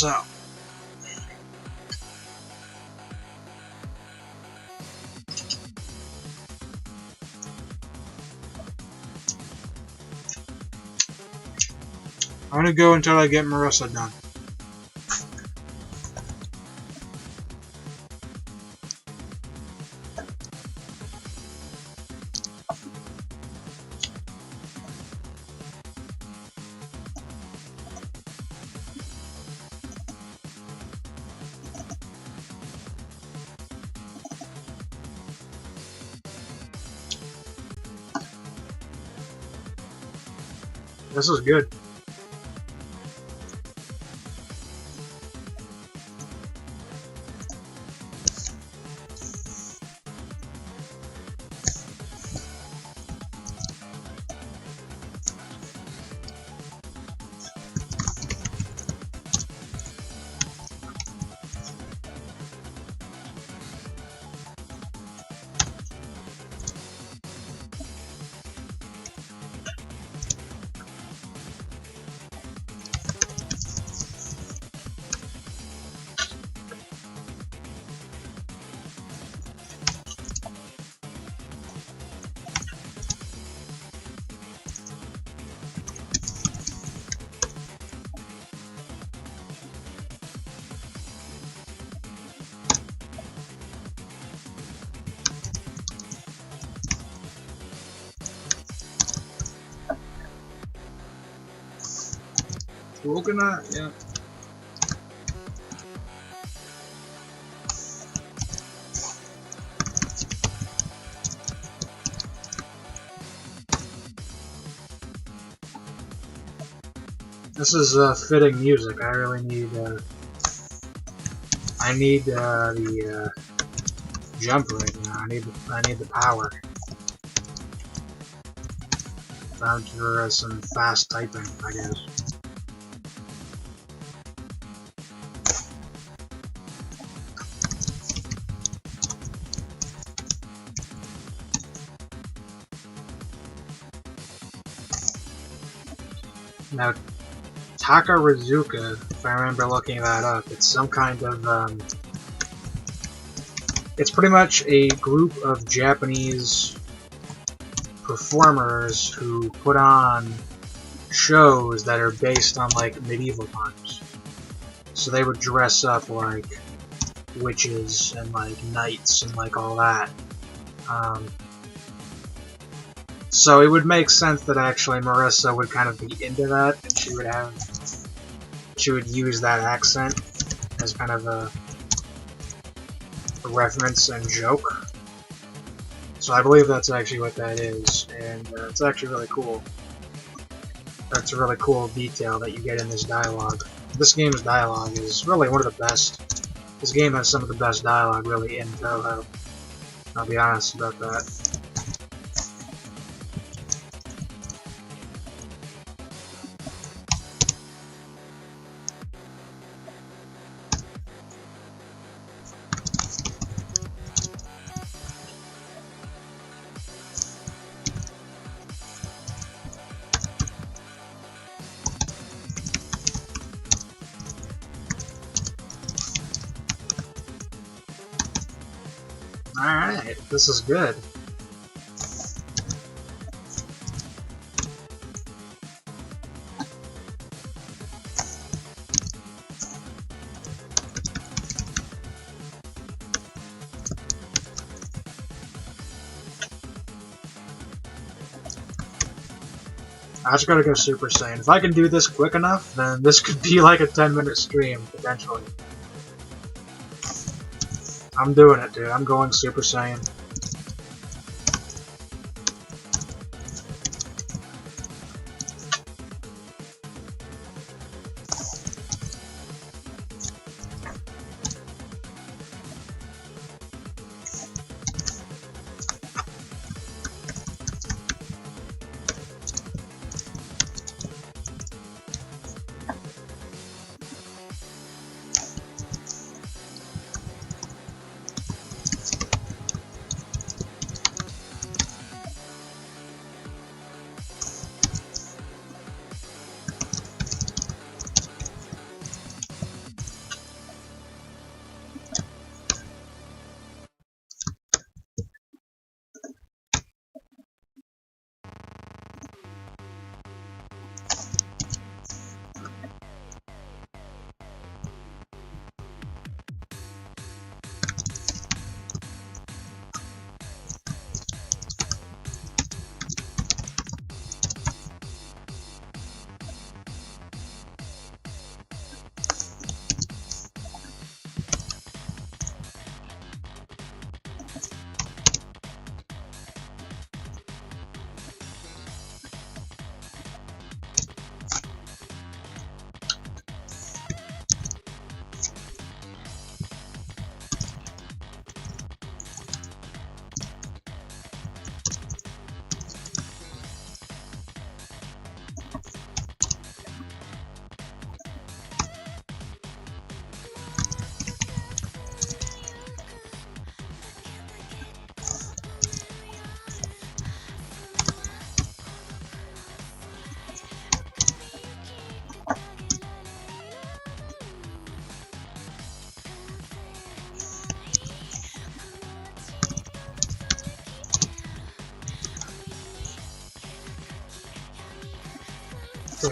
So. I'm gonna go until I get Marisa done. This is good. Coconut, yeah. This is fitting music. I really need. I need the jump right now. I need the power. Time for some fast typing, I guess. Now, Takarazuka, if I remember looking that up, it's some kind of, it's pretty much a group of Japanese performers who put on shows that are based on, like, medieval times. So they would dress up like witches and, like, knights and, like, all that. So it would make sense that actually Marisa would kind of be into that, and she would use that accent as kind of a reference and joke. So I believe that's actually what that is, and it's actually really cool. That's a really cool detail that you get in this dialogue. This game's dialogue is really one of the best. This game has some of the best dialogue really in Touhou. I'll be honest about that. Alright, this is good. I just gotta go Super Saiyan. If I can do this quick enough, then this could be like a 10-minute stream, potentially. I'm doing it, dude. I'm going Super Saiyan.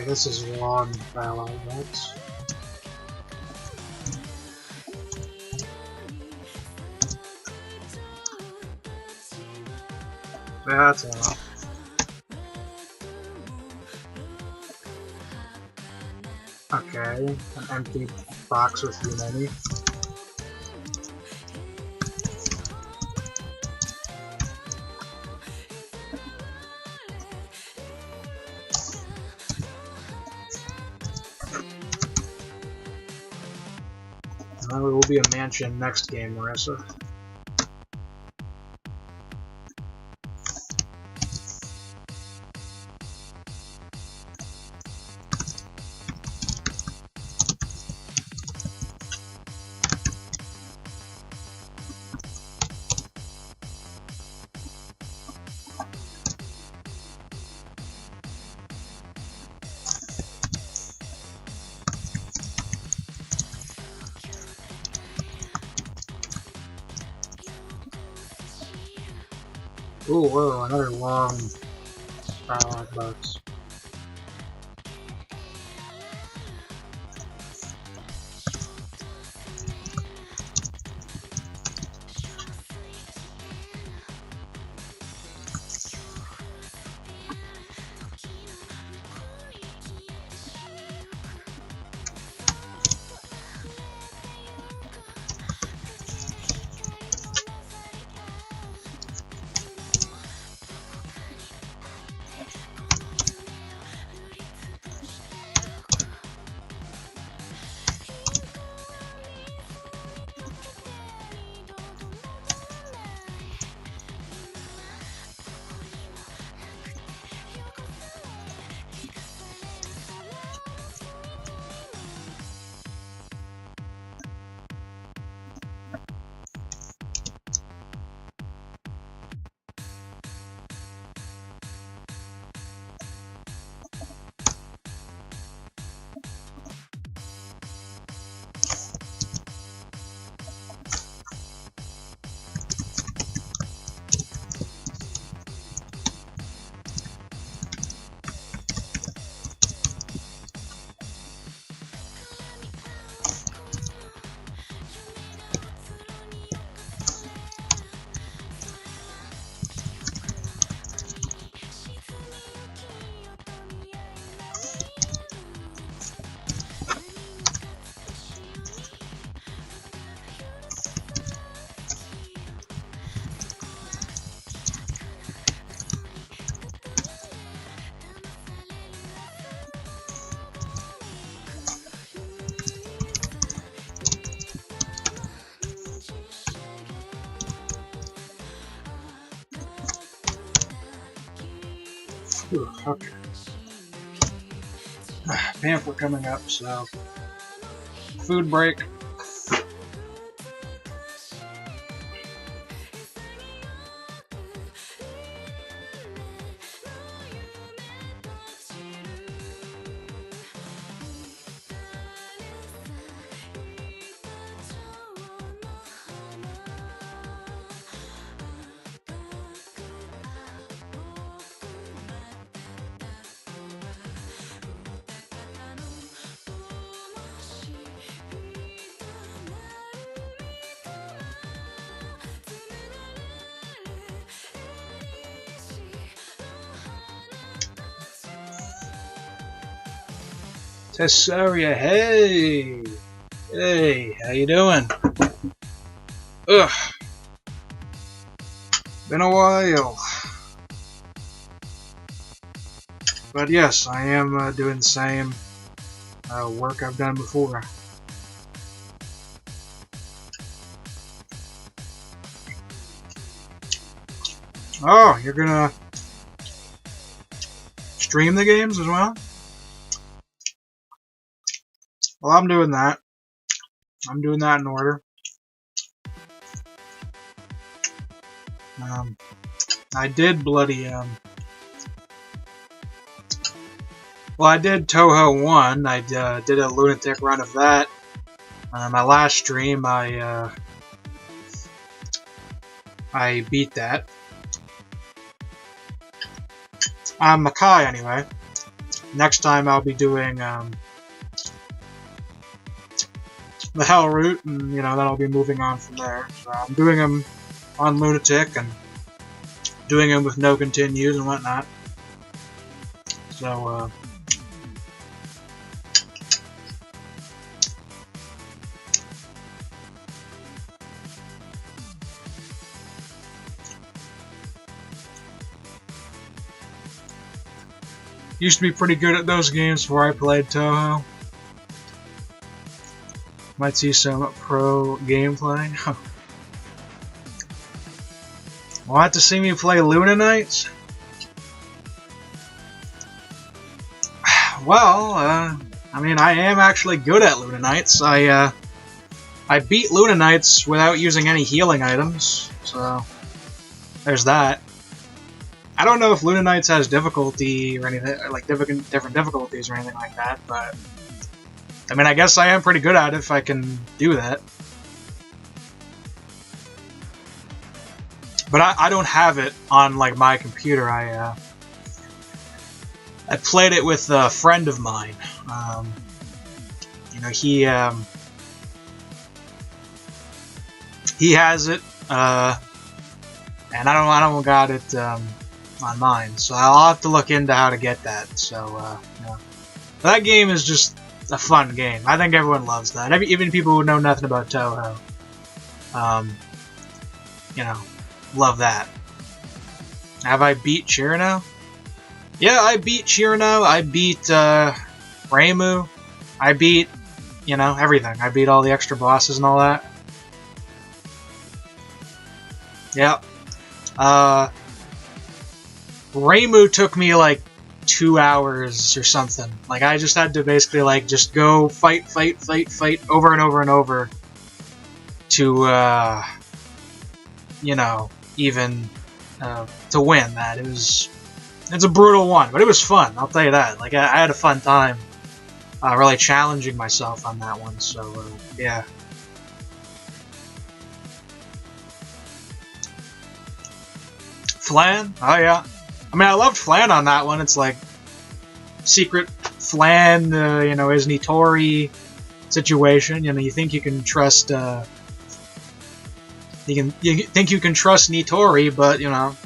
this is long dialogue box. That's enough. Okay, an empty box with too many. It will be a mansion next game, Marisa. Ooh, whoa, another long dialogue box. Ooh, okay. Pamphlet coming up, so food break. Tessaria, hey! Hey, how you doing? Ugh. Been a while. But yes, I am doing the same work I've done before. Oh, you're gonna stream the games as well? Well, I'm doing that. I'm doing that in order. I did bloody, well, I did Touhou 1. I did a lunatic run of that. My last stream, I beat that. Makai, anyway. next time I'll be doing the Hell route, and you know, then I'll be moving on from there. So I'm doing them on Lunatic and doing them with no continues and whatnot. So used to be pretty good at those games before I played Touhou. Might see some pro gameplay. Want to see me play Luna Knights? Well, I mean, I am actually good at Luna Knights. I beat Luna Knights without using any healing items, so there's that. I don't know if Luna Knights has difficulty or anything, like different difficulties or anything like that, but I mean, I guess I am pretty good at it if I can do that. But I don't have it on like my computer. I played it with a friend of mine. You know, he has it, and I don't got it on mine, so I'll have to look into how to get that. So yeah. That game is just a fun game. I think everyone loves that. Even people who know nothing about Touhou, you know, love that. Have I beat Chirino? Yeah, I beat Chirino. I beat Reimu. I beat, you know, everything. I beat all the extra bosses and all that. Yep. Reimu took me like 2 hours or something. Like, I just had to basically like just go fight over and over and over to you know, even to win that. It's a brutal one, but it was fun, I'll tell you that. Like, I had a fun time really challenging myself on that one, so yeah. Flan? Oh yeah. I mean, I loved Flan on that one. It's like secret Flan, you know, is Nitori situation. You know, you think you can trust, you think you can trust Nitori, but you know,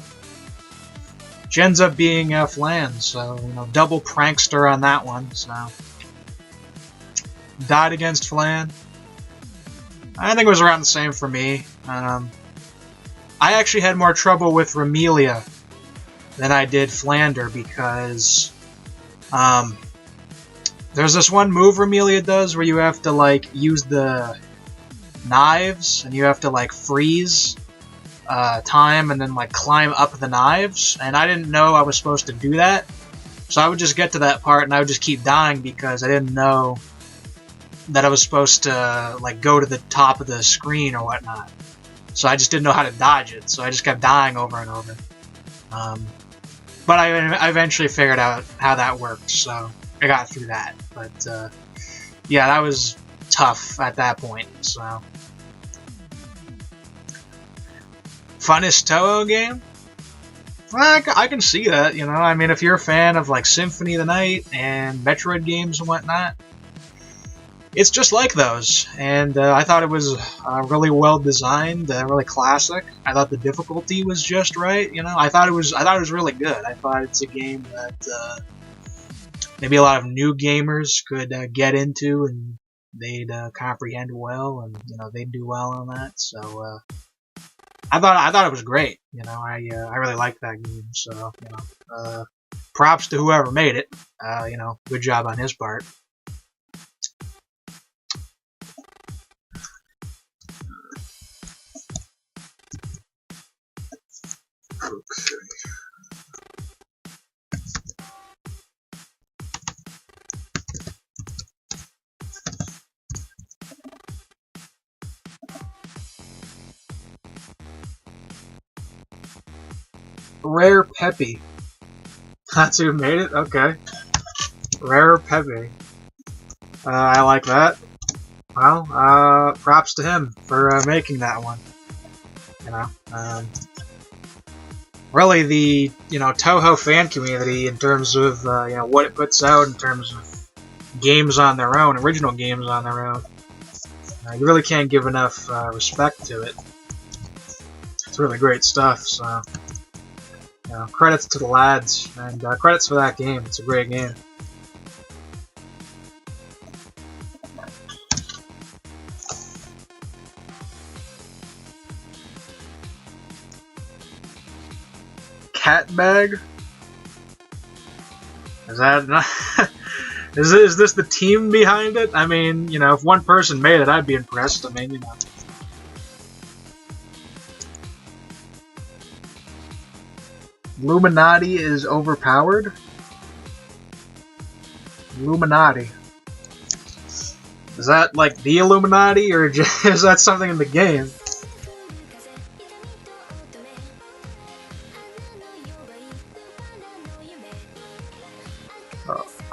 she ends up being Flan. So you know, double prankster on that one. So died against Flan. I think it was around the same for me. I actually had more trouble with Remelia than I did Flander because there's this one move Remelia does where you have to like use the knives and you have to like freeze time and then like climb up the knives, and I didn't know I was supposed to do that, so I would just get to that part and I would just keep dying because I didn't know that I was supposed to like go to the top of the screen or whatnot. So I just didn't know how to dodge it, so I just kept dying over and over. But I eventually figured out how that worked, so I got through that. But yeah, that was tough at that point. So funnest Touhou game? Well, I can see that. You know, I mean, if you're a fan of like Symphony of the Night and Metroid games and whatnot, it's just like those, and I thought it was really well designed, really classic. I thought the difficulty was just right. You know, I thought it was really good. I thought it's a game that maybe a lot of new gamers could get into, and they'd comprehend well, and you know, they'd do well on that. So I thought it was great. You know, I really liked that game. So you know, props to whoever made it. You know, good job on his part. Okay. Rare Peppy. That's who made it? Okay. Rare Peppy. I like that. Well, props to him for making that one. You know, really the Touhou fan community in terms of what it puts out in terms of games on their own, original games on their own. You really can't give enough respect to it. It's really great stuff. So credits to the lads, and credits for that game. It's a great game. Cat bag? Is that not is this the team behind it? I mean, if one person made it, I'd be impressed. I mean, Illuminati is overpowered? Illuminati. Is that like the Illuminati, or is that something in the game?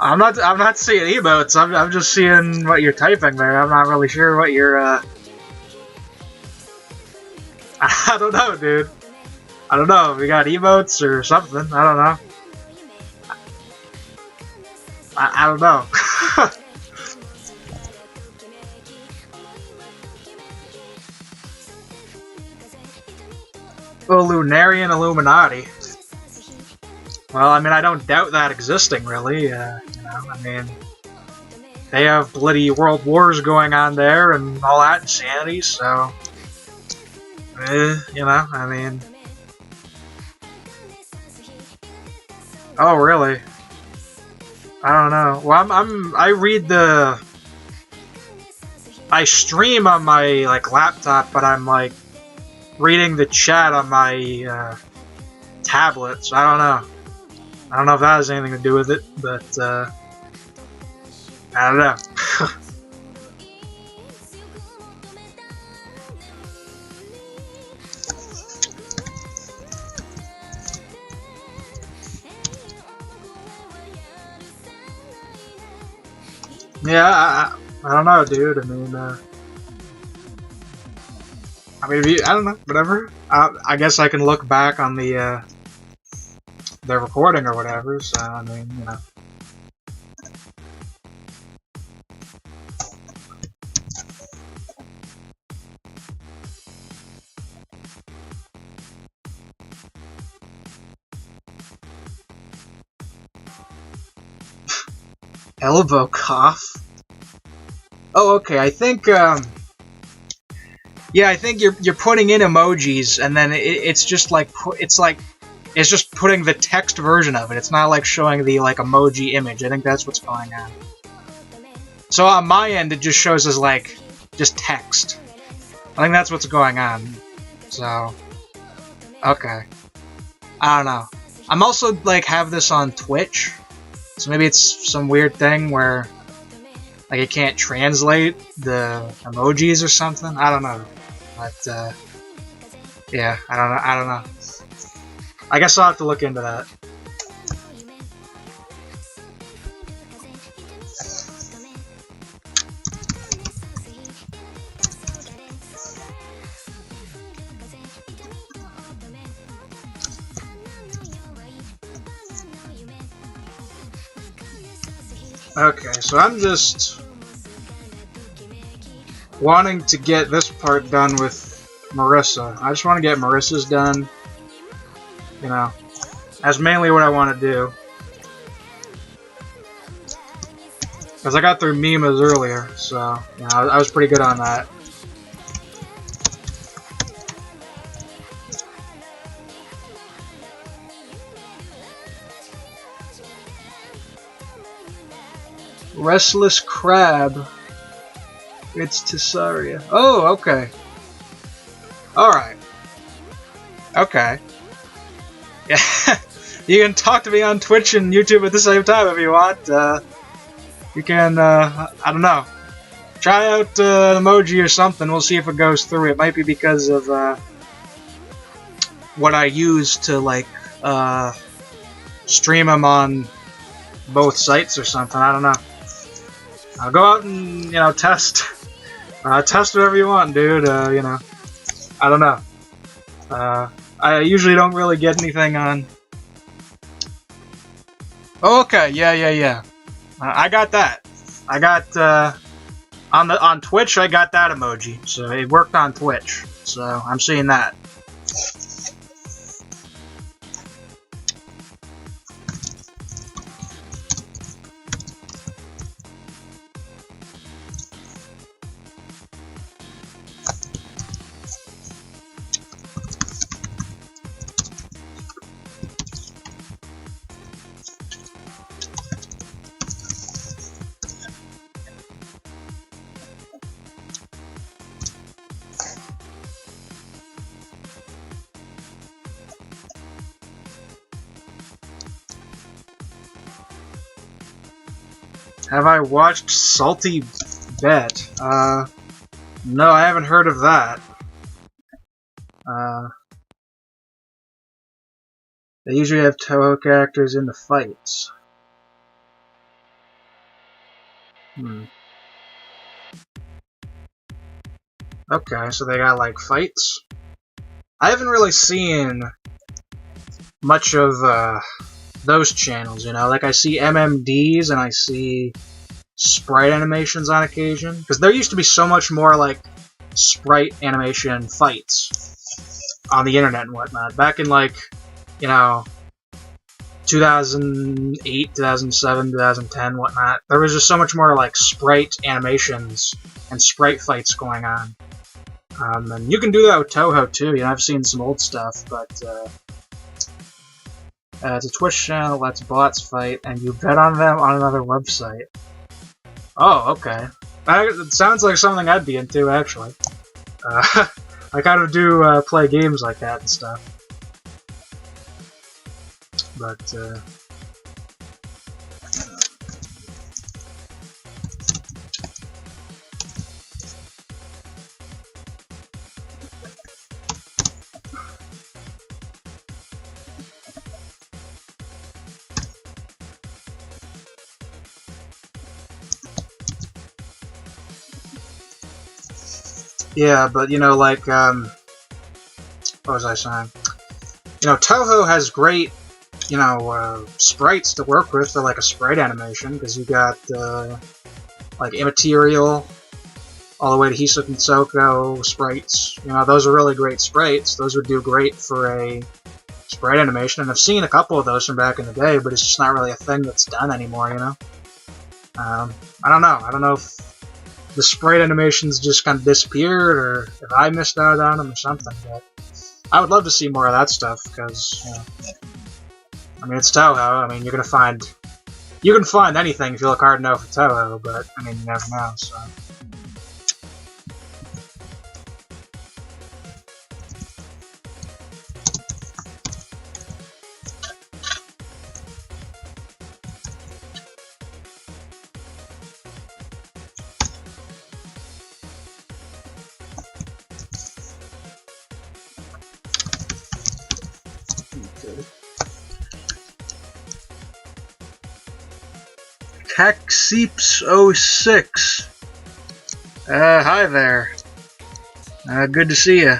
I'm not seeing emotes. I'm just seeing what you're typing there. I'm not really sure what you're. I don't know, dude. I don't know. We got emotes or something. I don't know. I don't know. Oh, Lunarian Illuminati. Well, I mean, I don't doubt that existing, really. I mean, they have bloody world wars going on there and all that insanity, so... I mean... Oh, really? I don't know. Well, I read the... I stream on my, laptop, but I'm, reading the chat on my, tablet, so I don't know. I don't know if that has anything to do with it, but, I don't know. Yeah, I don't know, dude. I mean, I don't know, whatever. I guess I can look back on the recording or whatever, so, I mean, Elbow cough? Oh, okay, I think, yeah, I think you're putting in emojis, and then it's just it's just putting the text version of it. It's not like showing the emoji image. I think that's what's going on. So on my end, it just shows as just text. I think that's what's going on. So, okay. I don't know. I'm also have this on Twitch, so maybe it's some weird thing where it can't translate the emojis or something. I don't know. But yeah, I don't know. I guess I'll have to look into that. Okay, so I'm just wanting to get this part done with Marisa. I just want to get Marisa's done. That's mainly what I want to do. Because I got through Mima's earlier, so, I was pretty good on that. Restless Crab. It's Tissaria. Oh, okay. Alright. Okay. Yeah, you can talk to me on Twitch and YouTube at the same time if you want. You can, I don't know. Try out an emoji or something. We'll see if it goes through. It might be because of what I use to, stream them on both sites or something. I don't know. Go out and, test. Test whatever you want, dude. I don't know. I usually don't really get anything on... Oh, okay, yeah. I got that. I got, on Twitch, I got that emoji, so it worked on Twitch, so I'm seeing that. Have I watched Salty Bet? No, I haven't heard of that. They usually have Touhou characters in the fights. Okay, so they got, like, fights? I haven't really seen much of, those channels, you know? Like, I see MMDs and I see sprite animations on occasion. Because there used to be so much more, like, sprite animation fights on the internet and whatnot. Back in, like, you know, 2008, 2007, 2010, whatnot. There was just so much more, like, sprite animations and sprite fights going on. And you can do that with Touhou, too. You know, I've seen some old stuff, but, it's a Twitch channel that lets bots fight, and you bet on them on another website. Oh, okay. It sounds like something I'd be into, actually. I kind of do play games like that and stuff. But, yeah, but, you know, like, what was I saying? You know, Touhou has great, you know, sprites to work with for, like, a sprite animation, because you got, like, Immaterial, all the way to Hisoka and Soko sprites. You know, those are really great sprites. Those would do great for a sprite animation, and I've seen a couple of those from back in the day, but it's just not really a thing that's done anymore, you know? I don't know. I don't know if the sprite animations just kind of disappeared, or if I missed out on them or something, but I would love to see more of that stuff, because, you know, I mean, it's Touhou. I mean, you can find anything if you look hard enough for Touhou, but, I mean, you never know, so. TechSeeps06. Hi there. Good to see ya.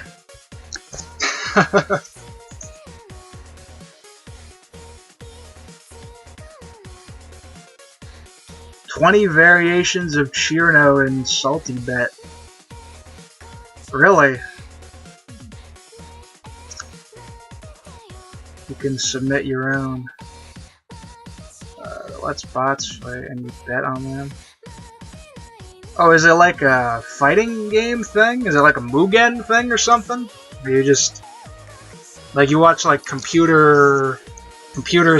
20 variations of Chirno and Salty Bet. Really? You can submit your own. Let's bots fight and you bet on them. Oh, is it like a fighting game thing? Is it like a Mugen thing or something? Or you just, like, you watch like computers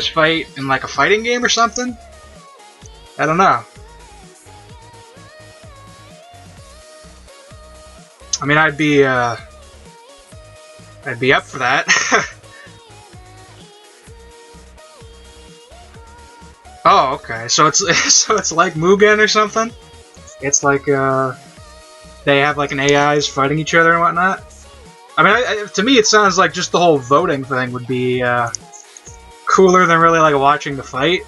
fight in like a fighting game or something? I don't know. I mean, I'd be up for that. Oh, okay. So it's like Mugen or something. It's like they have like an AIs fighting each other and whatnot. I mean, to me, it sounds like just the whole voting thing would be cooler than really like watching the fight.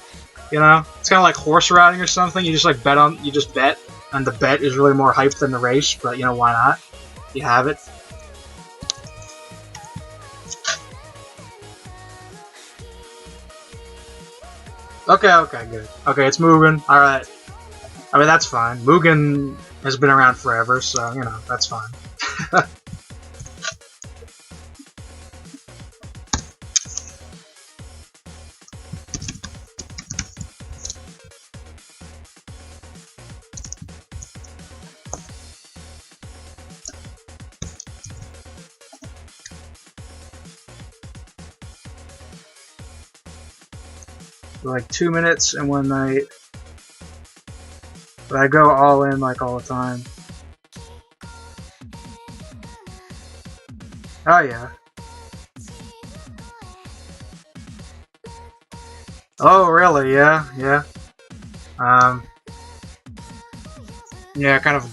You know, it's kind of like horse riding or something. You just like bet, and the bet is really more hype than the race. But you know, why not? You have it. Okay, okay, good. Okay, it's Mugen. Alright. I mean, that's fine. Mugen has been around forever, so, you know, that's fine. Like 2 minutes and 1 night. But I go all in like all the time. Oh yeah. Oh really? Yeah, yeah. Yeah, kind of,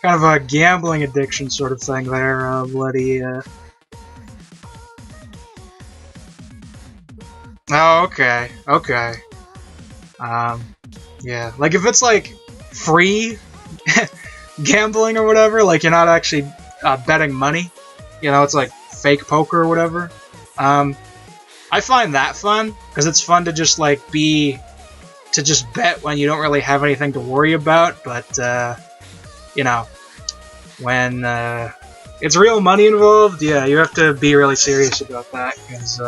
kind of a gambling addiction sort of thing there, bloody. Oh, okay, okay. Yeah, like if it's like free gambling or whatever, like you're not actually betting money, you know, it's like fake poker or whatever. I find that fun because it's fun to just like to just bet when you don't really have anything to worry about, but you know, when it's real money involved, yeah, you have to be really serious about that because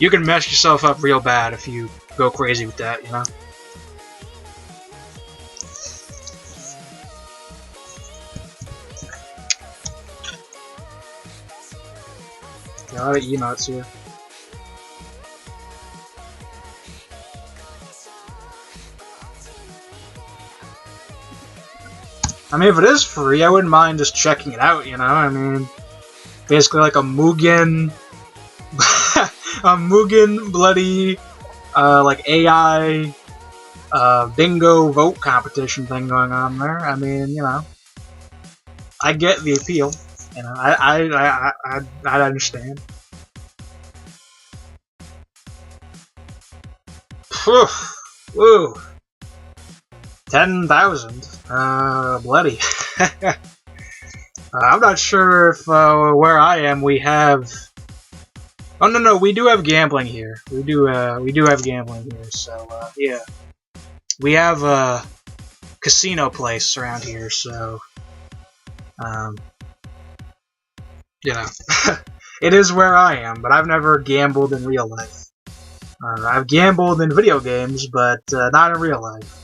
you can mess yourself up real bad if you go crazy with that, you know. Yeah, a lot of emotes here. I mean, if it is free, I wouldn't mind just checking it out, you know? I mean, basically like a Mugen... a Mugen bloody, like AI, bingo vote competition thing going on there. I mean, you know, I get the appeal. You know, I understand. Whew. Woo. 10,000. Bloody. I'm not sure if where I am we have. Oh no, we do have gambling here. We do have gambling here. So yeah, we have a casino place around here. So you know, it is where I am. But I've never gambled in real life. I've gambled in video games, but not in real life.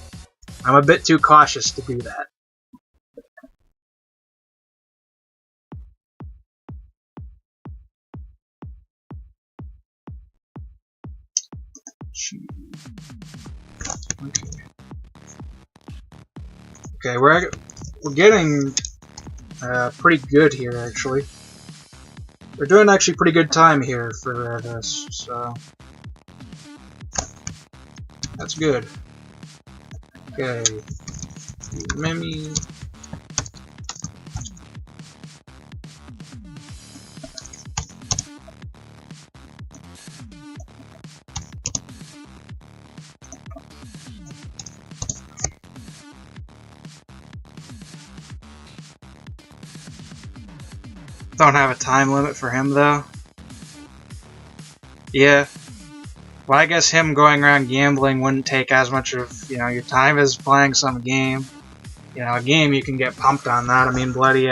I'm a bit too cautious to do that. Okay. Okay, we're getting pretty good here, actually. We're doing actually pretty good time here for this, so that's good. Okay, Mimi. Don't have a time limit for him, though. Yeah. Well, I guess him going around gambling wouldn't take as much of, you know, your time as playing some game. You know, a game you can get pumped on that. I mean, bloody,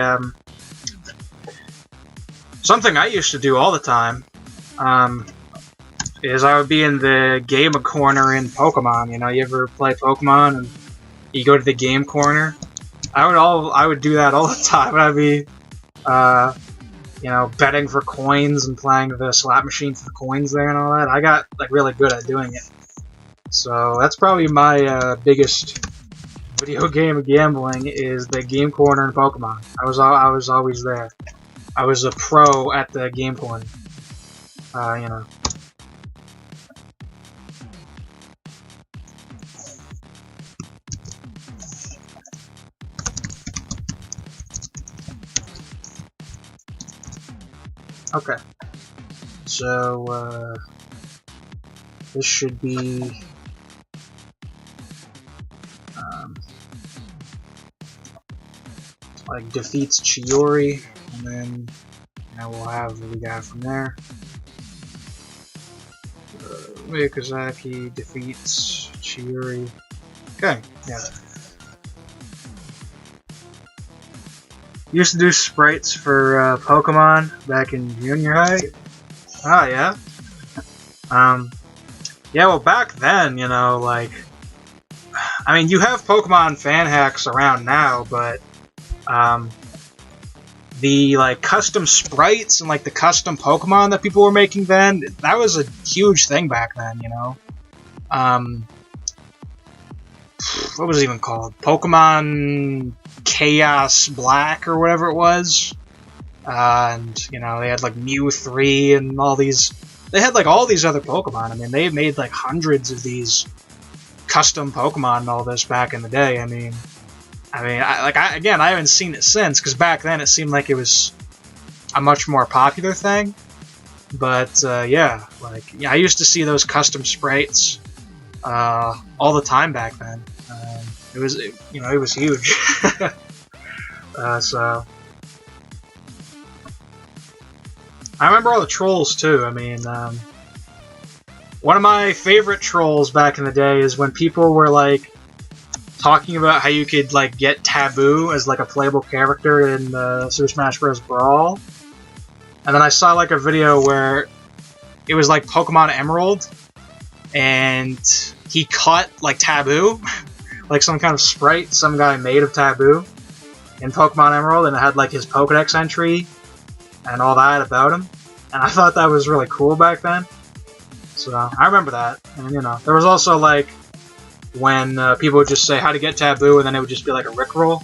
something I used to do all the time, is I would be in the game corner in Pokemon. You know, you ever play Pokemon and you go to the game corner? I would do that all the time. I'd be, you know, betting for coins and playing the slot machine for the coins there and all that. I got like really good at doing it. So that's probably my biggest video game gambling is the game corner in Pokemon. I was always there. I was a pro at the game corner. You know. Okay. So, this should be, like, defeats Chiori, and then, you know, we'll have what we got from there. Miyazaki defeats Chiuri. Okay, yeah. Used to do sprites for Pokemon back in junior high. Ah, yeah. Yeah, well, back then, you know, like, I mean, you have Pokemon fan hacks around now, but the like custom sprites and like the custom Pokemon that people were making then, that was a huge thing back then, you know. What was it even called? Pokemon Chaos Black or whatever it was. And, you know, they had like Mew 3 and all these. They had like all these other Pokemon. I mean, they made like hundreds of these custom Pokemon and all this back in the day. I mean, again, I haven't seen it since, because back then it seemed like it was a much more popular thing. But yeah, like, yeah, I used to see those custom sprites all the time back then. It was, you know, it was huge. So I remember all the trolls too. I mean, one of my favorite trolls back in the day is when people were like talking about how you could like get Taboo as like a playable character in Super Smash Bros. Brawl, and then I saw like a video where it was like Pokemon Emerald, and he caught like Taboo, like some kind of sprite some guy made of Taboo in Pokemon Emerald, and it had like his Pokedex entry and all that about him, and I thought that was really cool back then. So I remember that, and you know, there was also like when people would just say how to get Taboo, and then it would just be like a Rickroll,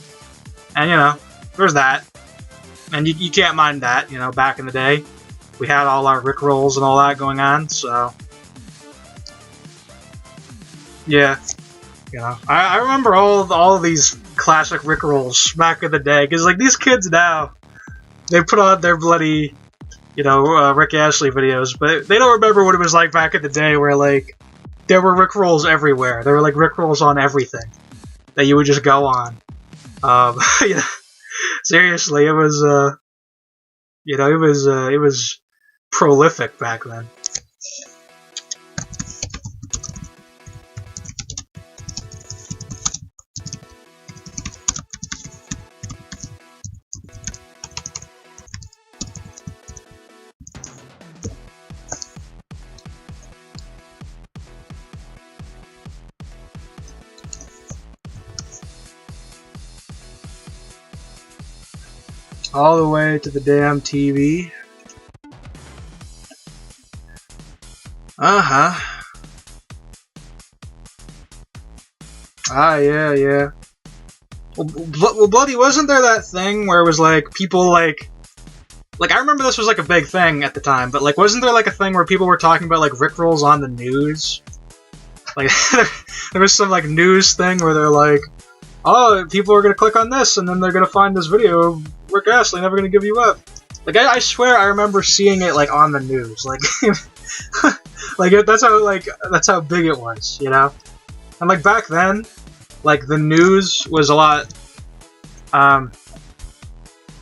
and you know, there's that, and you can't mind that, you know, back in the day we had all our Rickrolls and all that going on, so yeah, you know, I remember all of these classic Rickrolls back in the day, because like these kids now, they put on their bloody, you know, Rick Ashley videos, but they don't remember what it was like back in the day where, like, there were Rickrolls everywhere. There were, like, Rickrolls on everything that you would just go on. You know, seriously, it was, you know, it was prolific back then. All the way to the damn TV. Uh-huh. Ah, yeah, yeah. Well, bloody, wasn't there that thing where it was like, people like, I remember this was like a big thing at the time, but like, wasn't there like a thing where people were talking about like Rickrolls on the news? Like, there was some like news thing where they're like, oh, people are gonna click on this, and then they're gonna find this video of Rick Astley never gonna give you up. Like, I swear I remember seeing it like on the news, like, like that's how big it was, you know. And like back then, like the news was a lot.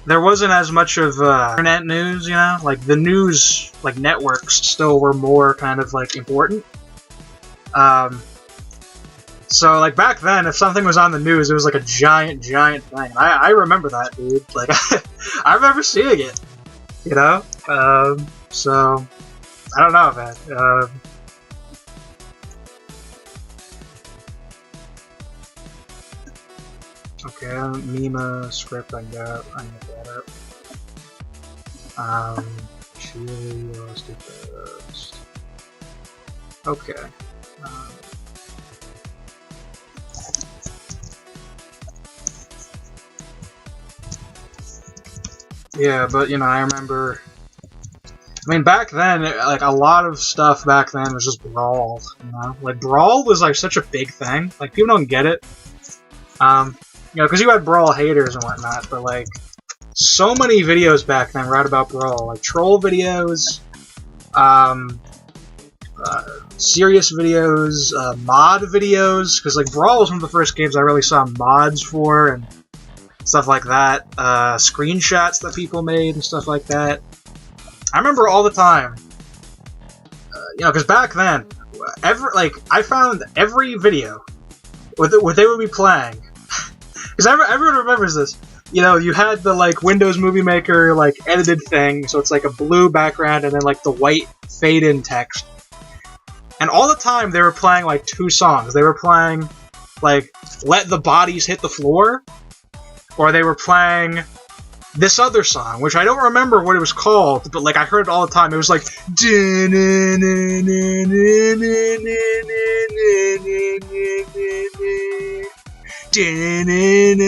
There wasn't as much of internet news, you know. Like the news, like networks, still were more kind of like important. So, like, back then, if something was on the news, it was, like, a giant, giant thing. I remember that, dude. Like, I remember seeing it, you know? So, I don't know, man. Okay, Mima script, I got that up. Chili, let's do first. Okay. Yeah, but, you know, I remember, I mean, back then, like, a lot of stuff back then was just Brawl, you know? Like, Brawl was, like, such a big thing. Like, people don't get it. You know, because you had Brawl haters and whatnot, but, like, so many videos back then were out about Brawl. Like, troll videos, serious videos, mod videos, because, like, Brawl was one of the first games I really saw mods for, and stuff like that, screenshots that people made and stuff like that. I remember all the time, you know, because back then, I found every video what they would be playing, because everyone remembers this. You know, you had the like Windows Movie Maker like edited thing, so it's like a blue background and then like the white fade-in text. And all the time they were playing like two songs. They were playing like "Let the Bodies Hit the Floor," or they were playing this other song, which I don't remember what it was called, but like I heard it all the time. It was like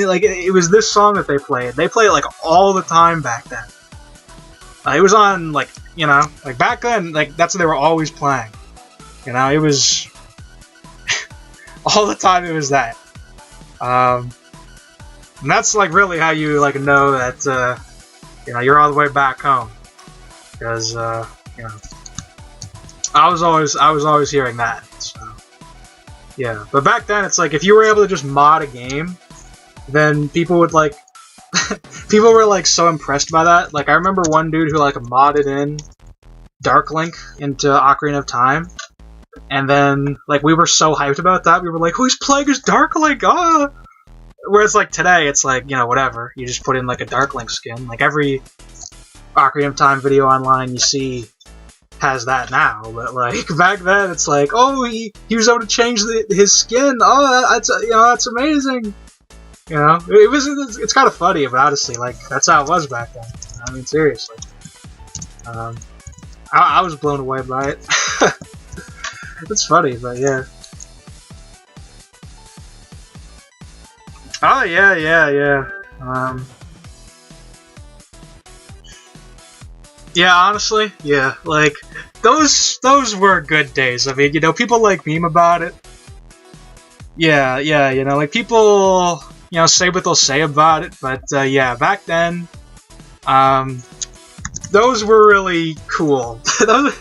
like it was this song that they played. They played it like all the time back then. It was on like, you know, like back then, like that's what they were always playing. You know, it was all the time. It was that. And that's like really how you like know that you know, you're all the way back home, because you know, I was always hearing that. So yeah, but back then it's like if you were able to just mod a game, then people would like people were like so impressed by that. Like I remember one dude who like modded in Dark Link into Ocarina of Time, and then like we were so hyped about that. We were like, "Who's playing as Dark Link?" Ah! Whereas like today, it's like, you know, whatever. You just put in like a Dark Link skin. Like every Ocarina of Time video online you see has that now. But like back then, it's like, oh, he was able to change his skin. Oh, that's, you know, that's amazing. You know, it's kind of funny, but honestly, like that's how it was back then. I mean, seriously. I was blown away by it. It's funny, but yeah. Oh yeah. Yeah, honestly, yeah. Like those were good days. I mean, you know, people like meme about it. Yeah. You know, like people, you know, say what they'll say about it, but yeah, back then, those were really cool. those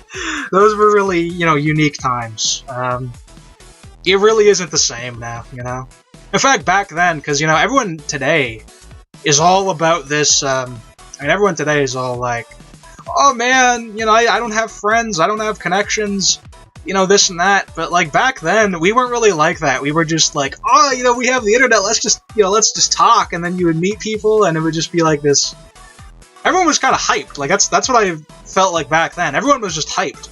were really, you know, unique times. It really isn't the same now, you know. In fact, back then, because, you know, everyone today is all about this, I mean, everyone today is all like, oh man, you know, I don't have friends, I don't have connections, you know, this and that. But, like, back then, we weren't really like that. We were just like, oh, you know, we have the internet, let's just talk, and then you would meet people, and it would just be like this. Everyone was kind of hyped. Like, that's what I felt like back then. Everyone was just hyped.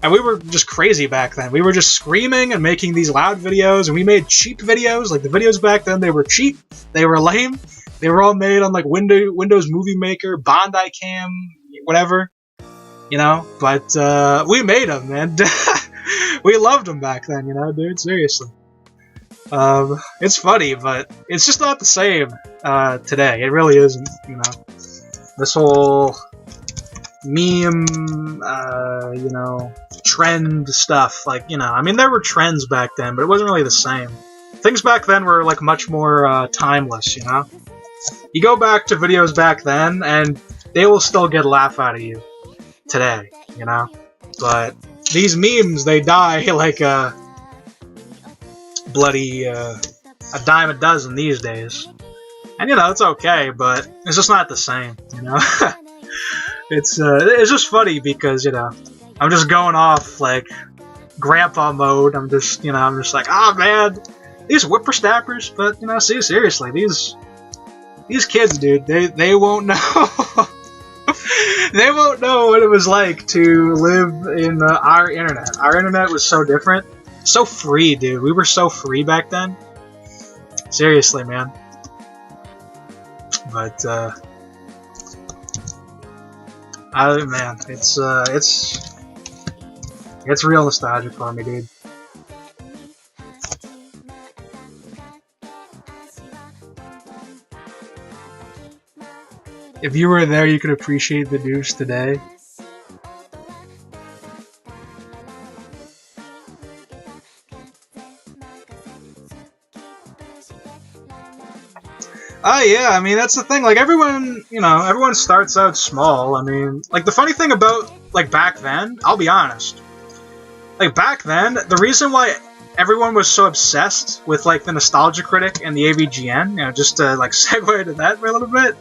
And we were just crazy back then. We were just screaming and making these loud videos, and we made cheap videos. Like, the videos back then, they were cheap, they were lame, they were all made on, like, Windows Movie Maker, Bondi Cam, whatever, you know? But, we made them, man. We loved them back then, you know, dude? Seriously. It's funny, but it's just not the same, today. It really isn't, you know? This whole meme, you know, trend stuff, like, you know, I mean, there were trends back then, but it wasn't really the same. Things back then were, like, much more, timeless, you know? You go back to videos back then, and they will still get a laugh out of you today, you know? But these memes, they die like a bloody, a dime a dozen these days. And, you know, it's okay, but it's just not the same, you know? It's just funny because, you know, I'm just going off, like, grandpa mode. I'm just like, ah, man, these whippersnappers, but, you know, see, seriously, these kids, dude, they won't know. They won't know what it was like to live in our internet. Our internet was so different. So free, dude. We were so free back then. Seriously, man. But, man, it's real nostalgic for me, dude. If you were there, you could appreciate the news today. Yeah, I mean, that's the thing, like, everyone, you know, everyone starts out small. I mean, like, the funny thing about, like, back then, I'll be honest, like, back then, the reason why everyone was so obsessed with, like, the Nostalgia Critic and the AVGN, you know, just to, like, segue to that for a little bit,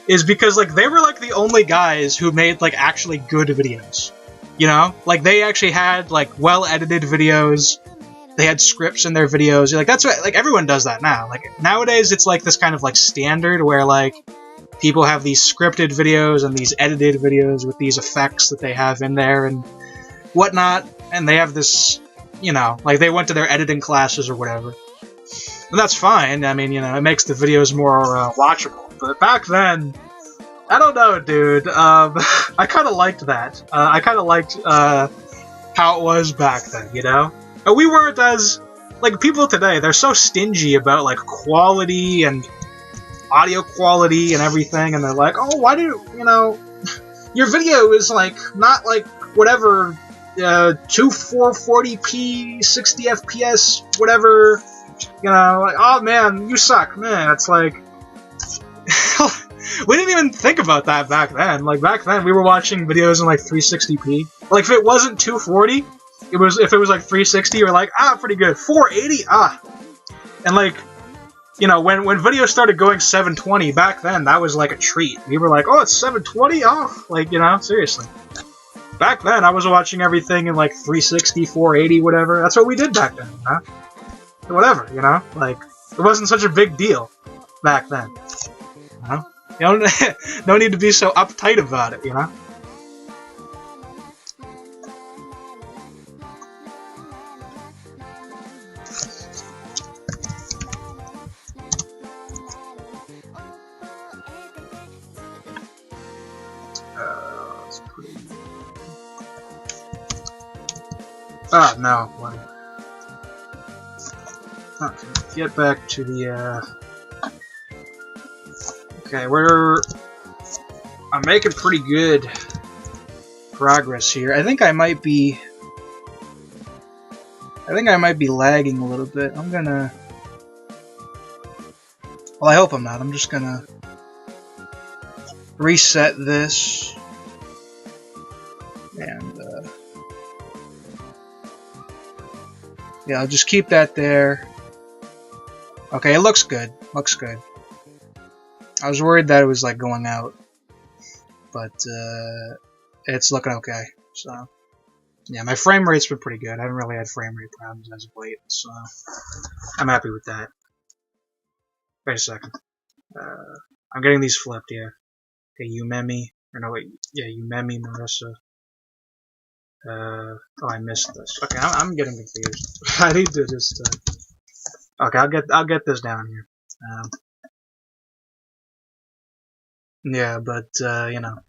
is because, like, they were, like, the only guys who made, like, actually good videos. You know? Like, they actually had, like, well-edited videos. They had scripts in their videos. Like, that's what, like, everyone does that now. Like, nowadays, it's, like, this kind of, like, standard where, like, people have these scripted videos and these edited videos with these effects that they have in there and whatnot. And they have this, you know, like, they went to their editing classes or whatever. And that's fine. I mean, you know, it makes the videos more watchable. But back then, I don't know, dude. I kind of liked that. I kind of liked how it was back then, you know? And we weren't as... Like, people today, they're so stingy about, like, quality and audio quality and everything, and they're like, oh, why do, you know... Your video is, like, not, like, whatever, 440p, 60 FPS, whatever, you know, like, oh, man, you suck, man. It's like... We didn't even think about that back then. Like, back then, we were watching videos in, like, 360p. Like, if it wasn't 240, if it was, like, 360, we're like, ah, pretty good. 480, ah. And, like, you know, when videos started going 720, back then, that was, like, a treat. We were like, oh, it's 720? Oh, like, you know, seriously. Back then, I was watching everything in, like, 360, 480, whatever. That's what we did back then, huh? Whatever, you know? Like, it wasn't such a big deal back then. You know? You don't, no need to be so uptight about it, you know? That's pretty... Oh, no. What? Okay, get back to the, Okay, I'm making pretty good progress here. I think I might be lagging a little bit. I'm gonna... Well, I hope I'm not. I'm just gonna reset this. And, yeah, I'll just keep that there. Okay, it looks good. Looks good. I was worried that it was, like, going out, but, it's looking okay, so, yeah, my frame rate's been pretty good. I haven't really had frame rate problems as of late, so, I'm happy with that. Wait a second. I'm getting these flipped, yeah. Okay, Umemi, or no, wait, yeah, Umemi, Marisa. Oh, I missed this. Okay, I'm getting confused. I need to just, okay, I'll get this down here. Yeah, but, you know,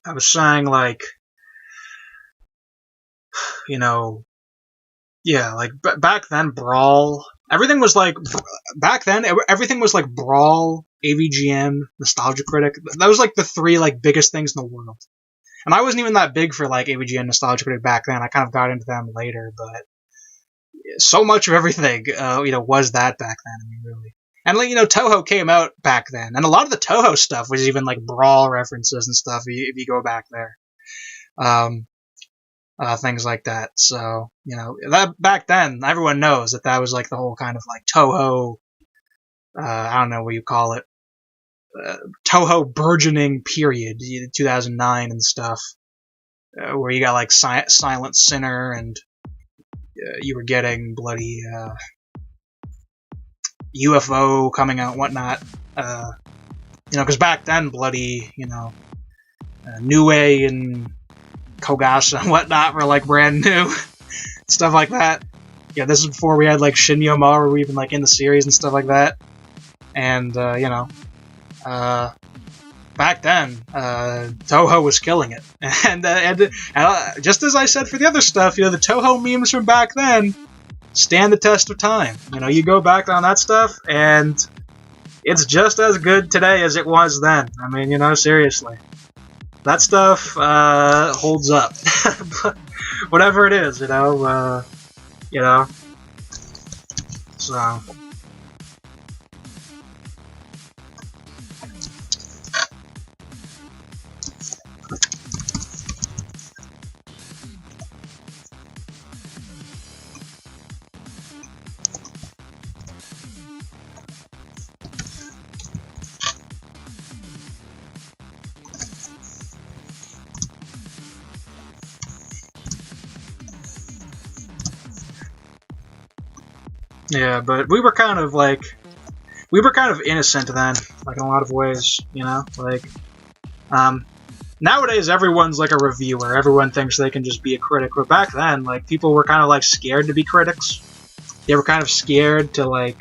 I was saying, like, you know, yeah, like, back then, Brawl, everything was, like, back then, everything was, like, Brawl, AVGN, Nostalgia Critic. That was, like, the three, like, biggest things in the world. And I wasn't even that big for, like, AVGN, Nostalgia Critic back then. I kind of got into them later, but so much of everything, you know, was that back then, I mean, really. And, like, you know, Touhou came out back then, and a lot of the Touhou stuff was even, like, Brawl references and stuff, if you go back there. Things like that. So, you know, that back then, everyone knows that was, like, the whole kind of, like, Touhou, I don't know what you call it, Touhou burgeoning period, 2009 and stuff, where you got, like, Silent Sinner, and you were getting bloody, UFO coming out and whatnot, you know, because back then, bloody, you know, Nue and Kogasa and whatnot were, like, brand new, stuff like that. Yeah, this is before we had, like, Shin Yoma, were even, like, in the series and stuff like that, and, you know, back then, Touhou was killing it, and just as I said for the other stuff, you know, the Touhou memes from back then stand the test of time. You know, you go back on that stuff, and it's just as good today as it was then. I mean, you know, seriously. That stuff, holds up. Whatever it is, you know, so... Yeah, but we were kind of innocent then, like in a lot of ways, you know? Like, nowadays everyone's like a reviewer, everyone thinks they can just be a critic, but back then, like, people were kind of like scared to be critics. They were kind of scared to like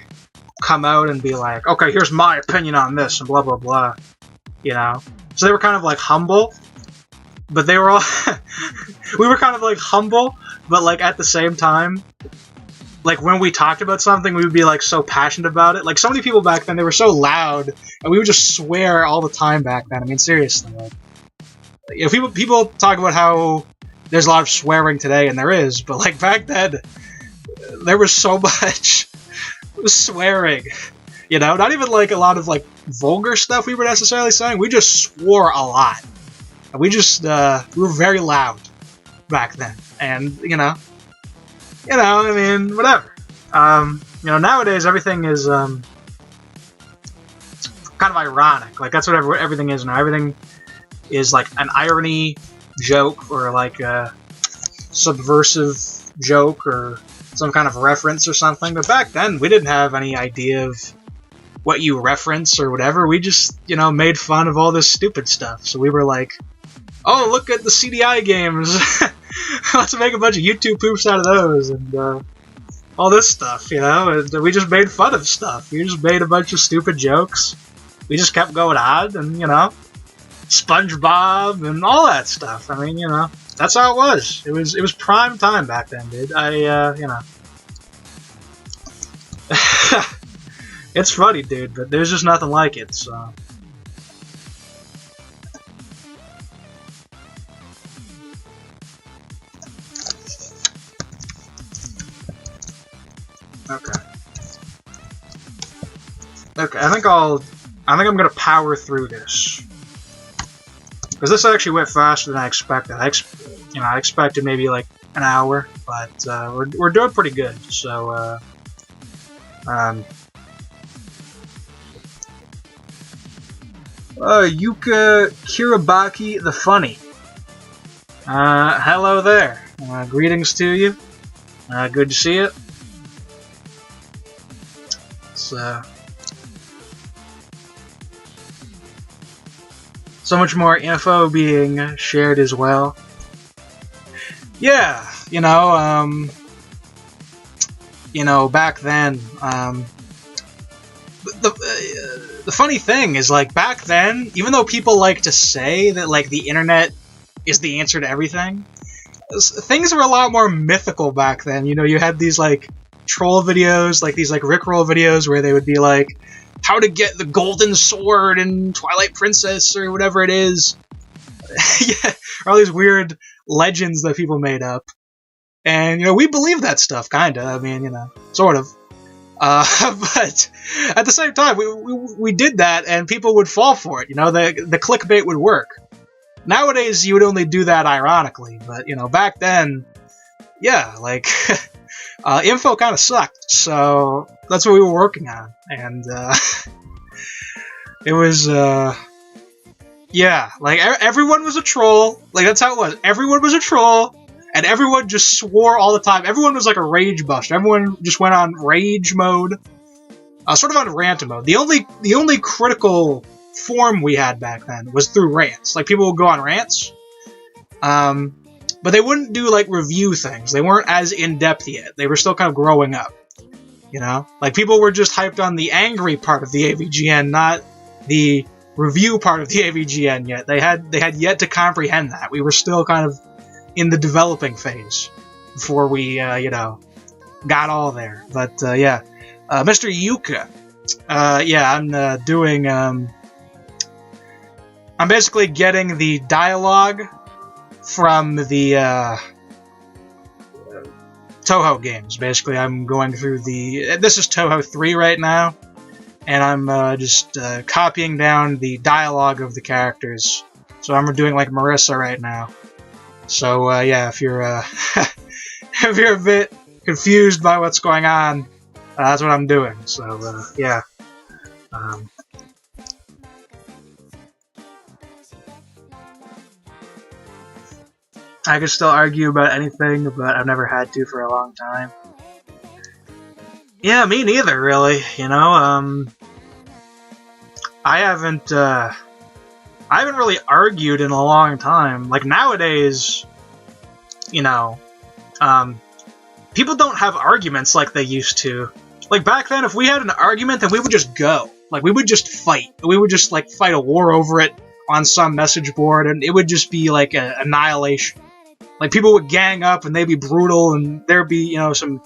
come out and be like, okay, here's my opinion on this, and blah blah blah, you know? So they were kind of like humble, but they were all... we were kind of like humble, but like at the same time, like when we talked about something, we would be like so passionate about it. Like so many people back then, they were so loud, and we would just swear all the time back then. I mean, seriously, like, you know, people talk about how there's a lot of swearing today, and there is, but like back then, there was so much swearing. You know, not even like a lot of like vulgar stuff we were necessarily saying. We just swore a lot. And we just we were very loud back then, and you know, I mean, whatever. You know, nowadays everything is kind of ironic. Like that's what everything is now. Everything is like an irony joke or like a subversive joke or some kind of reference or something. But back then, we didn't have any idea of what you reference or whatever. We just, you know, made fun of all this stupid stuff. So we were like, oh, look at the CDI games. Let's make a bunch of YouTube poofs out of those and all this stuff, you know? And we just made fun of stuff. We just made a bunch of stupid jokes. We just kept going on and, you know, SpongeBob and all that stuff. I mean, you know, that's how it was. It was prime time back then, dude. You know. It's funny, dude, but there's just nothing like it, so... Okay. Okay, I think I'm gonna power through this. Because this actually went faster than I expected. I expected maybe like an hour, but we're doing pretty good, so Yuka Kiribaki the Funny. Hello there. Greetings to you. Good to see it. So much more info being shared as well. Yeah, you know, back then, the funny thing is, like, back then, even though people like to say that, like, the internet is the answer to everything, things were a lot more mythical back then. You know, you had these, like, troll videos, like these, like, Rickroll videos where they would be like, how to get the golden sword in Twilight Princess or whatever it is. Yeah, all these weird legends that people made up. And, you know, we believe that stuff, kinda. I mean, you know, sort of. But at the same time, we did that, and people would fall for it. You know, the clickbait would work. Nowadays, you would only do that ironically, but, you know, back then, yeah, like, info kind of sucked, so that's what we were working on, and, it was, yeah, like, everyone was a troll, like, that's how it was, everyone was a troll, and everyone just swore all the time, everyone was like a rage buster, everyone just went on rage mode, sort of on rant mode. The only critical form we had back then was through rants, like, people would go on rants, but they wouldn't do, like, review things. They weren't as in-depth yet. They were still kind of growing up, you know? Like, people were just hyped on the angry part of the AVGN, not the review part of the AVGN yet. They had yet to comprehend that. We were still kind of in the developing phase before we, you know, got all there. But, yeah. Mr. Yuka. Yeah, I'm doing, I'm basically getting the dialogue from the Touhou games. Basically, I'm going through this is Touhou 3 right now, and I'm just copying down the dialogue of the characters. So I'm doing like Marisa right now. So yeah, if you're if you're a bit confused by what's going on, that's what I'm doing. So yeah. I could still argue about anything, but I've never had to for a long time. Yeah, me neither, really. You know, I haven't really argued in a long time. Like nowadays, you know, um, people don't have arguments like they used to. Like back then, if we had an argument, then we would just go. Like we would just fight. We would just like fight a war over it on some message board, and it would just be like a annihilation. Like people would gang up and they'd be brutal, and there'd be some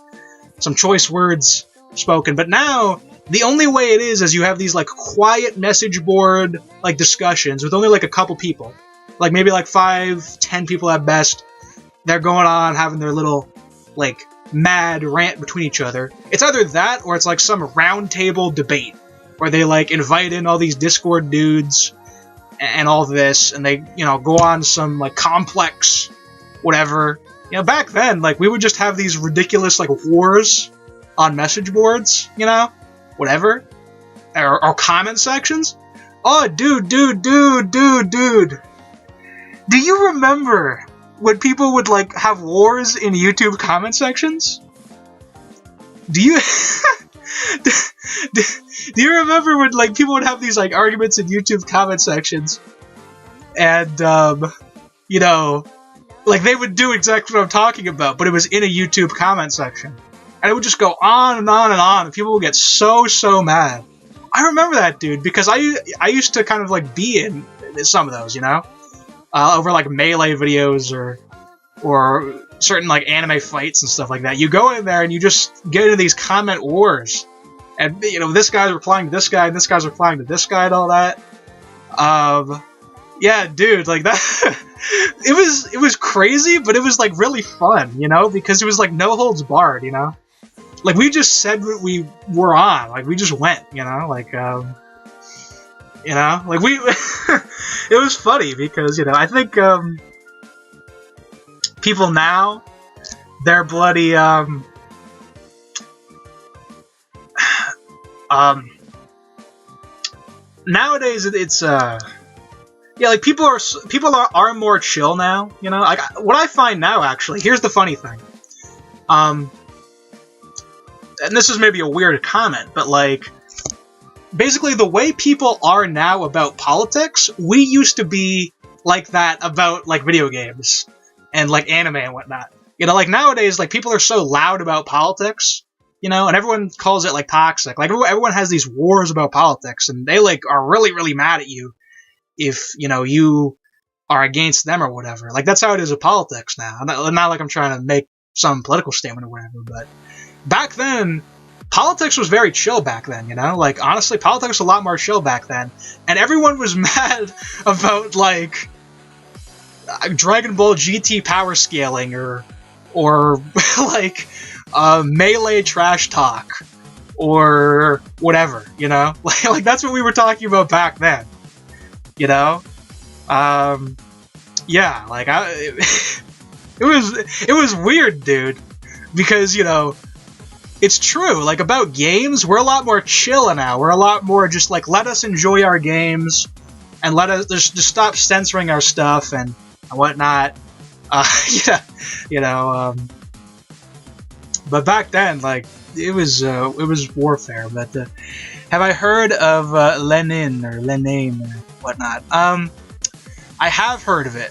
choice words spoken. But now the only way it is you have these like quiet message board like discussions with only like a couple people, like maybe like 5-10 people at best. They're going on having their little like mad rant between each other. It's either that or it's like some round table debate where they like invite in all these Discord dudes and all this, and they go on some like complex whatever. Back then, like we would just have these ridiculous like wars on message boards, whatever, or comment sections. Oh, dude. Do you remember when people would like have wars in YouTube comment sections? Do you do you remember when like people would have these like arguments in YouTube comment sections, and like they would do exactly what I'm talking about, but it was in a YouTube comment section, and it would just go on and on and on, and people would get so mad. I remember that, dude, because I used to kind of like be in some of those, over like melee videos or certain like anime fights and stuff like that. You go in there and you just get into these comment wars, and this guy's replying to this guy, and this guy's replying to this guy, and all that. Yeah, dude, like that. it was crazy, but it was like really fun, because it was like no holds barred, like we just said what we were on, like we just went, like like we. It was funny because I think people now, they're bloody nowadays it's yeah, like people are more chill now, Like what I find now, actually, here's the funny thing. And this is maybe a weird comment, but like basically the way people are now about politics, we used to be like that about like video games and like anime and whatnot. Like nowadays, like people are so loud about politics, and everyone calls it like toxic. Like everyone has these wars about politics, and they like are really mad at you if you are against them or whatever. Like that's how it is with politics now. Not like I'm trying to make some political statement or whatever, but back then politics was very chill back then, like honestly politics was a lot more chill back then, and everyone was mad about like Dragon Ball GT power scaling or like melee trash talk or whatever, like that's what we were talking about back then. Yeah, like it was weird, dude, because it's true. Like about games, we're a lot more chill now. We're a lot more just like let us enjoy our games and let us just stop censoring our stuff and whatnot. Yeah, but back then, like it was warfare. But have I heard of Lenin or whatnot? I have heard of it.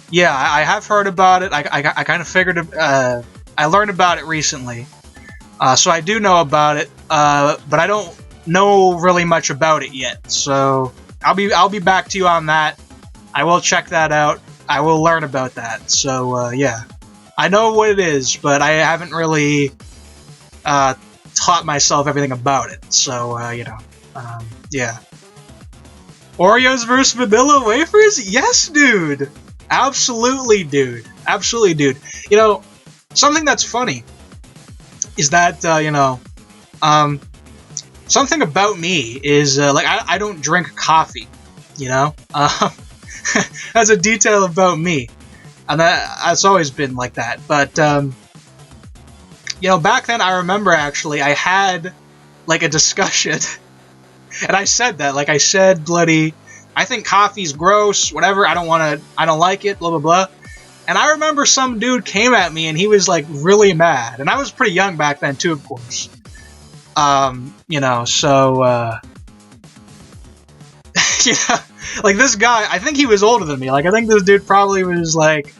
Yeah, I have heard about it. I kind of figured. I learned about it recently, so I do know about it. But I don't know really much about it yet. So I'll be back to you on that. I will check that out. I will learn about that. So yeah, I know what it is, but I haven't really taught myself everything about it. So yeah. Oreos versus vanilla wafers? Yes, dude. Absolutely, dude. Absolutely, dude. Something that's funny is that something about me is like I don't drink coffee. That's a detail about me, and that's always been like that. But back then I remember actually I had like a discussion, and I said that, like I said, bloody, I think coffee's gross. Whatever. I don't like it. Blah blah blah. And I remember some dude came at me and he was like really mad. And I was pretty young back then too, of course. You know, so, yeah, like this guy, I think he was older than me. Like, I think this dude probably was like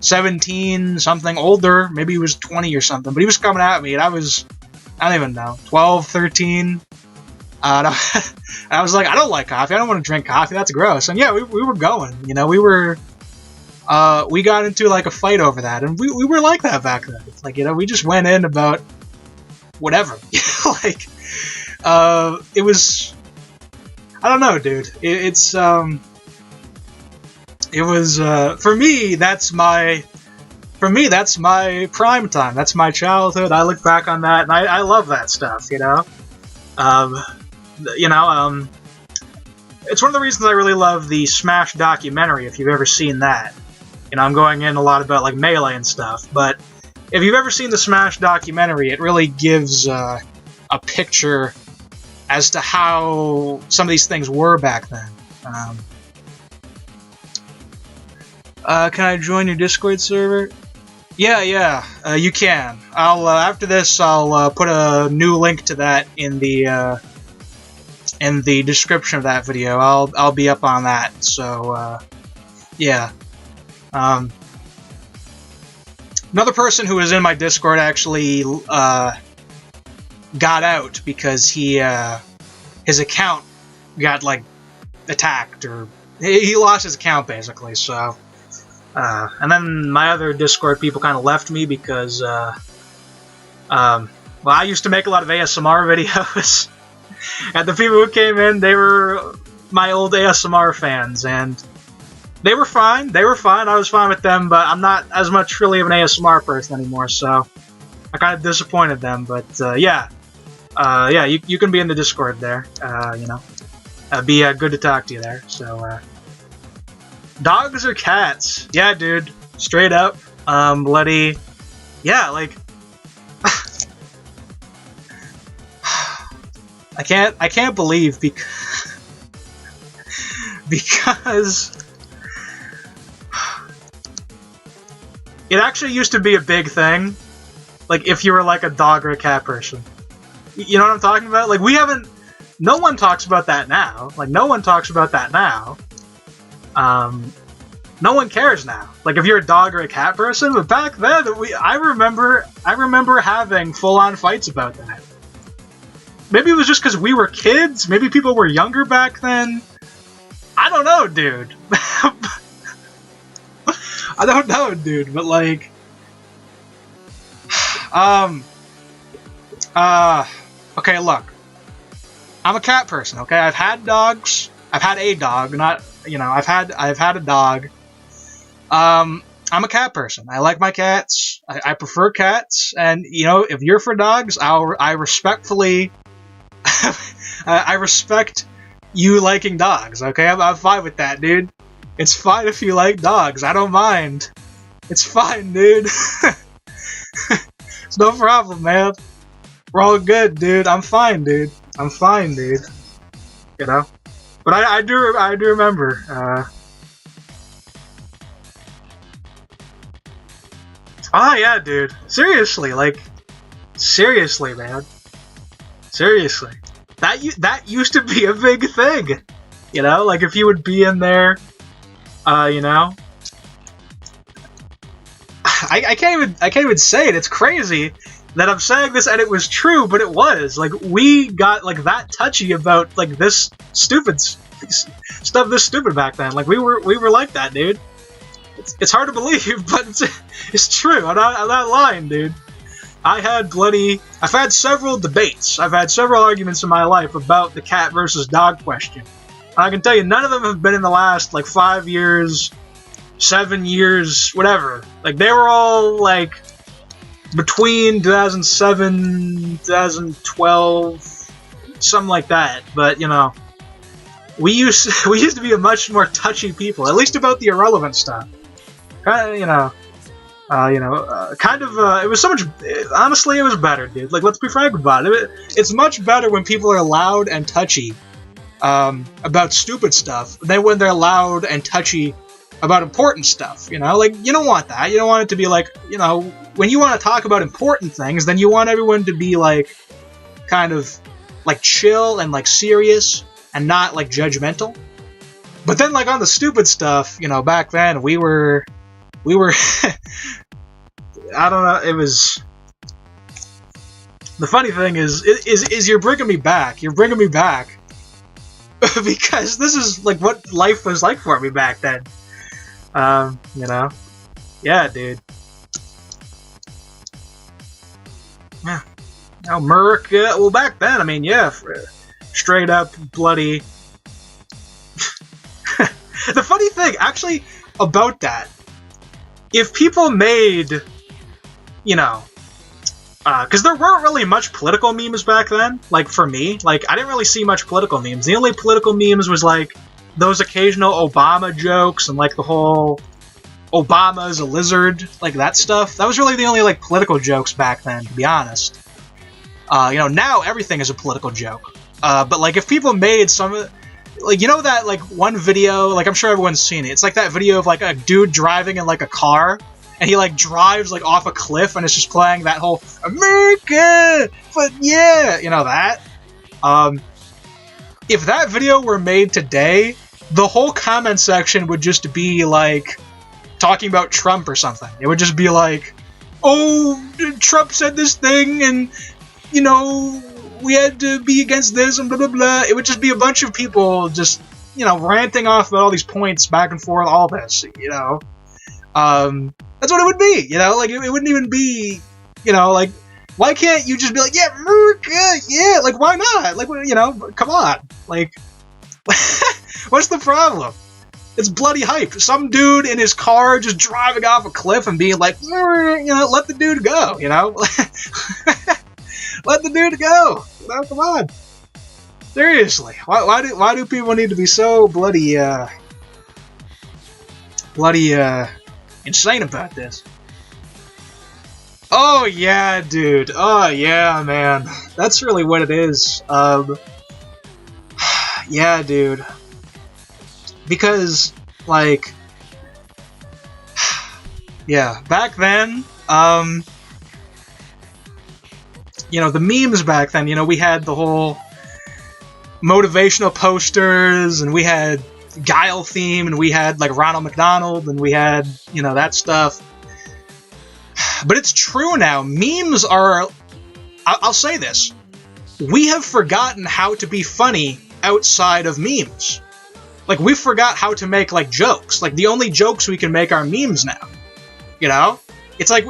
17, something older. Maybe he was 20 or something. But he was coming at me and I don't even know, 12, 13. And I was like, I don't like coffee. I don't want to drink coffee. That's gross. And yeah, we were going. You know, we got into like a fight over that. And we were like that back then. It's like, you know, we just went in about whatever. Like, it was... I don't know, dude. It was, for me, that's my prime time. That's my childhood. I look back on that, and I love that stuff, you know? It's one of the reasons I really love the Smash documentary, if you've ever seen that. You know, I'm going in a lot about, like, Melee and stuff, but if you've ever seen the Smash documentary, it really gives, a picture as to how some of these things were back then. Can I join your Discord server? Yeah, you can. I'll after this, I'll put a new link to that in the description of that video. I'll be up on that. So yeah. Another person who was in my Discord actually got out because his account got like attacked, or he lost his account basically. So and then my other Discord people kind of left me because well, I used to make a lot of ASMR videos and the people who came in, they were my old ASMR fans, and they were fine. I was fine with them, but I'm not as much really of an ASMR person anymore, so I kind of disappointed them. But yeah, you can be in the Discord there. You know, be good to talk to you there. So, dogs or cats? Yeah, dude, straight up, bloody, yeah, like, I can't believe because it actually used to be a big thing. Like, if you were like a dog or a cat person. You know what I'm talking about? Like, no one talks about that now. Like, no one talks about that now. No one cares now. Like, if you're a dog or a cat person, but back then, I remember having full-on fights about that. Maybe it was just because we were kids. Maybe people were younger back then. I don't know, dude. I don't know, dude, but like, okay, look, I'm a cat person, okay? I've had dogs. I've had a dog, not, you know, I've had a dog. I'm a cat person. I like my cats. I prefer cats, and you know, if you're for dogs, I respectfully, I respect you liking dogs, okay? I'm fine with that, dude. It's fine if you like dogs. I don't mind. It's fine, dude. It's no problem, man. We're all good, dude. I'm fine, dude. I'm fine, dude. You know? But I do remember, oh, yeah, dude. Seriously, like, seriously, man. Seriously. That used to be a big thing. You know? Like, if you would be in there, you know, I can't even say it. It's crazy that I'm saying this and it was true, but it was. Like, we got like that touchy about like this stupid stuff, this stupid back then. Like, we were like that, dude. It's hard to believe, but it's true. I'm not lying, dude. I've had several debates. I've had several arguments in my life about the cat versus dog question. I can tell you, none of them have been in the last, like, 5 years, 7 years, whatever. Like, they were all, like, between 2007, 2012, something like that. But, you know, we used to be a much more touchy people, at least about the irrelevant stuff. Kind of, you know, it was so much, honestly, it was better, dude. Like, let's be frank about it. It's much better when people are loud and touchy about stupid stuff than when they're loud and touchy about important stuff, you know? Like, you don't want that. You don't want it to be like, you know, when you want to talk about important things, then you want everyone to be like, kind of, like, chill and, like, serious and not, like, judgmental. But then, like, on the stupid stuff, you know, back then, we were, I don't know, it was, the funny thing is you're bringing me back. You're bringing me back. Because this is, like, what life was like for me back then. You know? Yeah, dude. Yeah. Now, America, well, back then, I mean, yeah, straight up bloody... The funny thing, actually, about that, if people made, you know, because there weren't really much political memes back then, like, for me, like, I didn't really see much political memes. The only political memes was, like, those occasional Obama jokes and, like, the whole Obama's a lizard, like, that stuff. That was really the only, like, political jokes back then, to be honest. You know, now everything is a political joke. But, like, if people made some... Like, you know that, like, one video, like, I'm sure everyone's seen it. It's like that video of, like, a dude driving in, like, a car, and he, like, drives, like, off a cliff, and it's just playing that whole, America! But, yeah! You know, that? If that video were made today, the whole comment section would just be, like, talking about Trump or something. It would just be like, oh, Trump said this thing, and, you know... we had to be against this and blah blah blah. It would just be a bunch of people just, you know, ranting off about all these points back and forth, all this, you know. That's what it would be, you know, like, it wouldn't even be, you know, like, why can't you just be like, yeah, America, yeah, like, why not? Like, you know, come on, like, what's the problem? It's bloody hype. Some dude in his car just driving off a cliff and being like, you know, let the dude go, you know? Let the dude go! You know, come on! Seriously, why do people need to be so bloody insane about this? Oh yeah, dude. Oh yeah, man. That's really what it is. Yeah, dude. Because, like, yeah, back then, you know, the memes back then, you know, we had the whole motivational posters, and we had Guile theme, and we had, like, Ronald McDonald, and we had, you know, that stuff. But it's true now. Memes are... I'll say this. We have forgotten how to be funny outside of memes. Like, we forgot how to make, like, jokes. Like, the only jokes we can make are memes now. You know? It's like,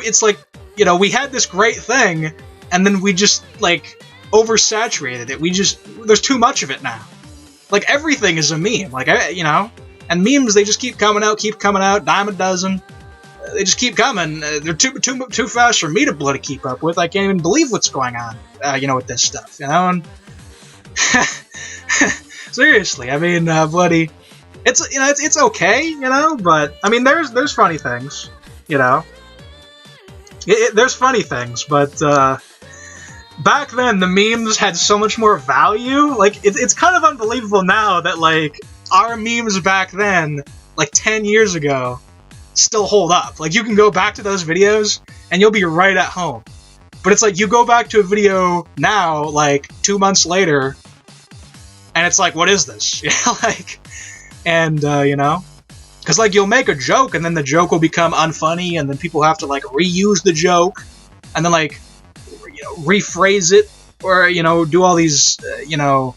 you know, we had this great thing... and then we just, like, oversaturated it. There's too much of it now. Like, everything is a meme. Like, you know? And memes, they just keep coming out, dime a dozen. They just keep coming. They're too fast for me to bloody keep up with. I can't even believe what's going on, you know, with this stuff, you know? And seriously, I mean, bloody... It's, you know, it's okay, you know? But, I mean, there's funny things, you know? There's funny things, but, back then, the memes had so much more value. Like, it's kind of unbelievable now that, like, our memes back then, like, 10 years ago, still hold up. Like, you can go back to those videos, and you'll be right at home. But it's like, you go back to a video now, like, 2 months later, and it's like, what is this? You know, like, and, you know? Because, like, you'll make a joke, and then the joke will become unfunny, and then people have to, like, reuse the joke, and then, like, you know, rephrase it, or, you know, do all these, you know,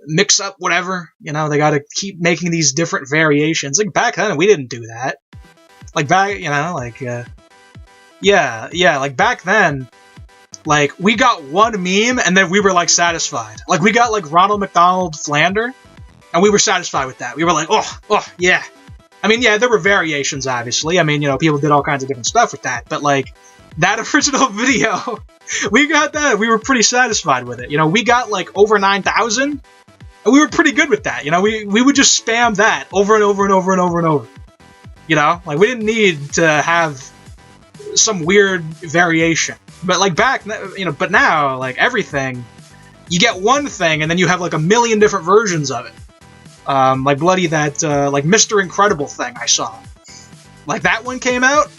mix up whatever, you know, they gotta keep making these different variations. Like, back then, we didn't do that. Like, back, you know, like, yeah, like, back then, like, we got one meme, and then we were, like, satisfied. Like, we got, like, Ronald McDonald Flander, and we were satisfied with that. We were like, oh, yeah. I mean, yeah, there were variations, obviously. I mean, you know, people did all kinds of different stuff with that, but, like, that original video, we got that. We were pretty satisfied with it. You know, we got, like, over 9,000, and we were pretty good with that. You know, we would just spam that over and over and over and over and over. You know? Like, we didn't need to have some weird variation. But, like, back, you know, but now, like, everything, you get one thing, and then you have, like, a million different versions of it. Like bloody that like Mr. Incredible thing I saw. Like that one came out,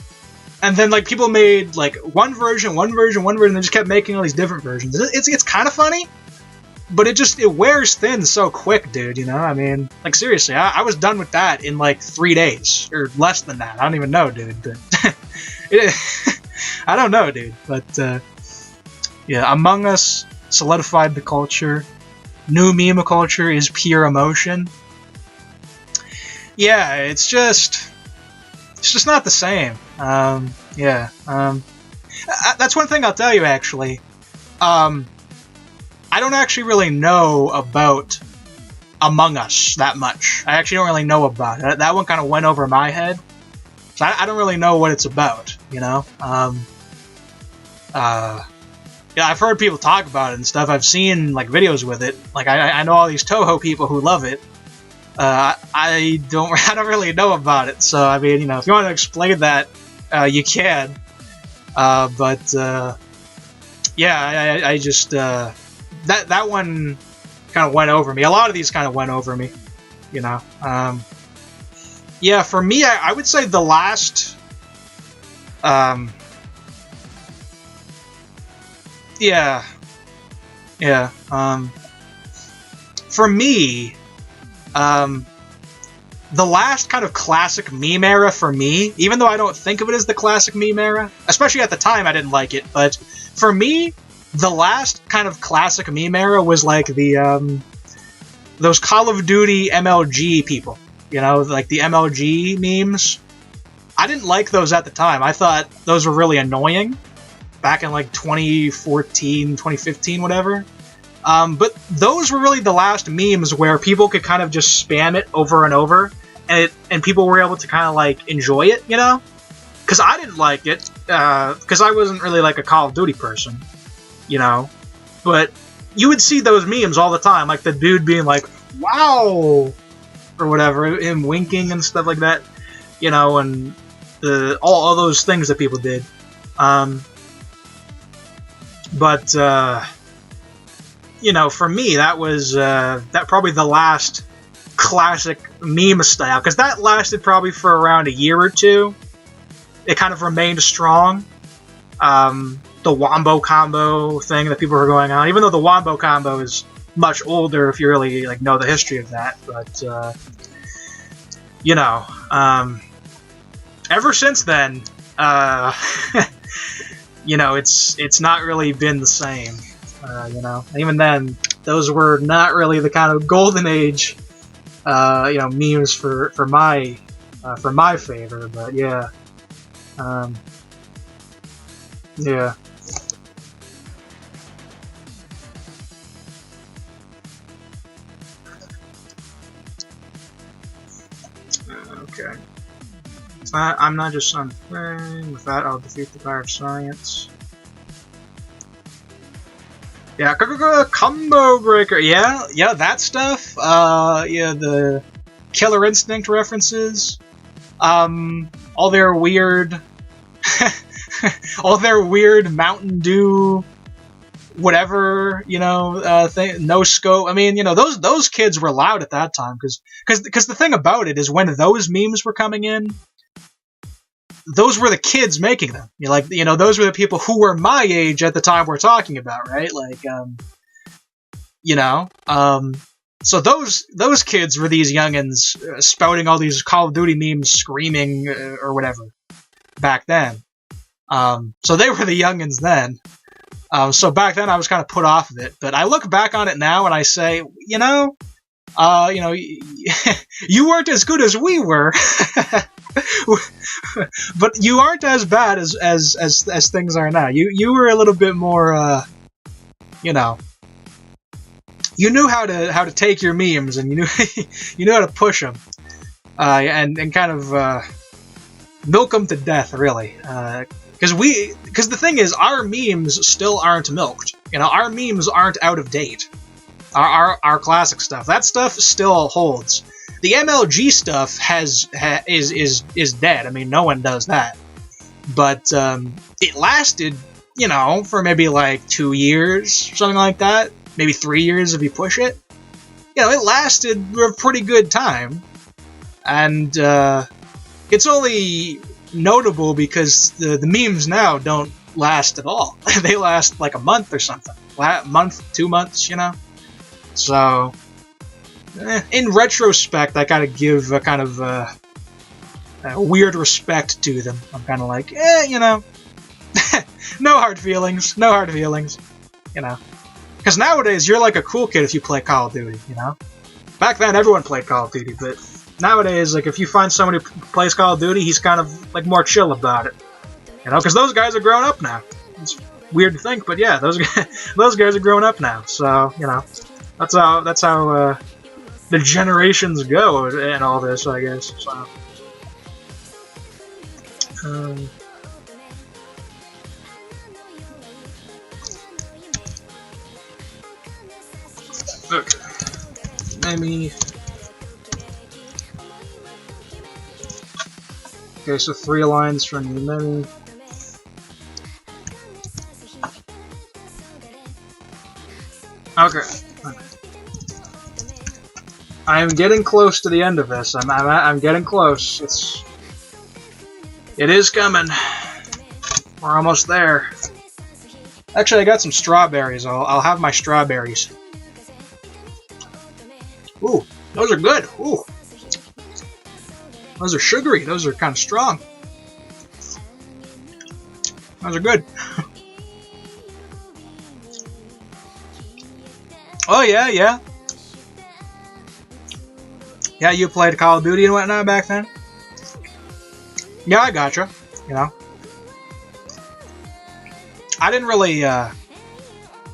and then like people made like one version, and they just kept making all these different versions. It's kind of funny, but it wears thin so quick, dude. You know, I mean, like seriously, I was done with that in like 3 days or less than that. I don't even know, dude. But I don't know, dude. But yeah, Among Us solidified the culture. New meme culture is pure emotion. Yeah, it's just not the same. Yeah. That's one thing I'll tell you, actually. I don't actually really know about Among Us that much. I actually don't really know about it. That one kind of went over my head. So I don't really know what it's about, you know? Yeah, I've heard people talk about it and stuff. I've seen, like, videos with it. Like, I know all these Touhou people who love it. I don't really know about it. So, I mean, you know, if you want to explain that, you can. Yeah, I just, that one kind of went over me. A lot of these kind of went over me, you know. Yeah, for me, I would say the last, yeah, for me, the last kind of classic meme era for me, even though I don't think of it as the classic meme era, especially at the time I didn't like it, but for me, the last kind of classic meme era was like the, those Call of Duty MLG people, you know, like the MLG memes. I didn't like those at the time. I thought those were really annoying back in like 2014, 2015, whatever. But those were really the last memes where people could kind of just spam it over and over, and people were able to kind of like enjoy it, you know? Because I didn't like it, because I wasn't really like a Call of Duty person, you know? But you would see those memes all the time, like the dude being like, wow, or whatever, him winking and stuff like that, you know, and all those things that people did. But you know, for me, that was that probably the last classic meme style, because that lasted probably for around a year or two. It kind of remained strong. The Wombo combo thing that people were going on, even though the Wombo combo is much older if you really like know the history of that, but you know, ever since then, you know, it's not really been the same. You know, even then, those were not really the kind of golden age, you know, memes for my favor. But yeah, yeah. Okay. I'm not just some thing. With that, I'll defeat the power of science. Yeah, combo breaker. Yeah, that stuff. Yeah, the Killer Instinct references. All their weird, all their weird Mountain Dew, whatever, you know, no scope. I mean, you know, those kids were loud at that time, because the thing about it is when those memes were coming in, those were the kids making them. You know, those were the people who were my age at the time we're talking about, right? Like, you know, so those kids were these youngins spouting all these Call of Duty memes, screaming or whatever back then. So they were the youngins then. So back then I was kind of put off of it, but I look back on it now and I say, you know, you weren't as good as we were. But you aren't as bad as things are now. You were a little bit more, you know, you knew how to take your memes, and you knew how to push them, and kind of milk them to death, really. Because the thing is, our memes still aren't milked. You know, our memes aren't out of date. Our classic stuff, that stuff still holds. The MLG stuff is dead. I mean, no one does that. But it lasted, you know, for maybe like 2 years, something like that. Maybe 3 years if you push it. you know, it lasted a pretty good time, and it's only notable because the memes now don't last at all. They last like a month or something, month, 2 months, you know. So, in retrospect, I gotta give a kind of weird respect to them. I'm kind of like, you know, no hard feelings, no hard feelings, you know. Because nowadays, you're like a cool kid if you play Call of Duty, you know? Back then, everyone played Call of Duty, but nowadays, like, if you find someone who plays Call of Duty, he's kind of, like, more chill about it. You know, because those guys are grown up now. It's weird to think, but yeah, those guys are grown up now, so, you know, that's how the generations go and all this, I guess, so. Okay. Maybe. Okay, so 3 lines from the menu. Okay. I'm getting close to the end of this. I'm getting close. It is coming. We're almost there. Actually, I got some strawberries. I'll have my strawberries. Ooh, those are good. Ooh. Those are sugary. Those are kind of strong. Those are good. Oh, yeah, yeah. Yeah, you played Call of Duty and whatnot back then? Yeah, I gotcha. You know. I didn't really, Yeah,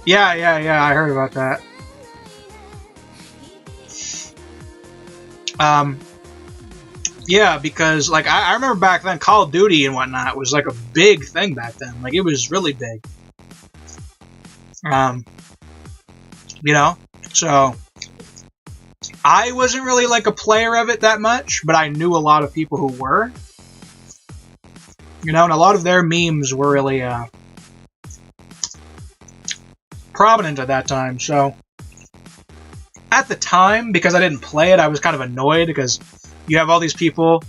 I heard about that. Yeah, because, like, I remember back then, Call of Duty and whatnot was, like, a big thing back then. Like, it was really big. You know? So, I wasn't really, like, a player of it that much, but I knew a lot of people who were. You know, and a lot of their memes were really, prominent at that time, so... At the time, because I didn't play it, I was kind of annoyed, because you have all these people,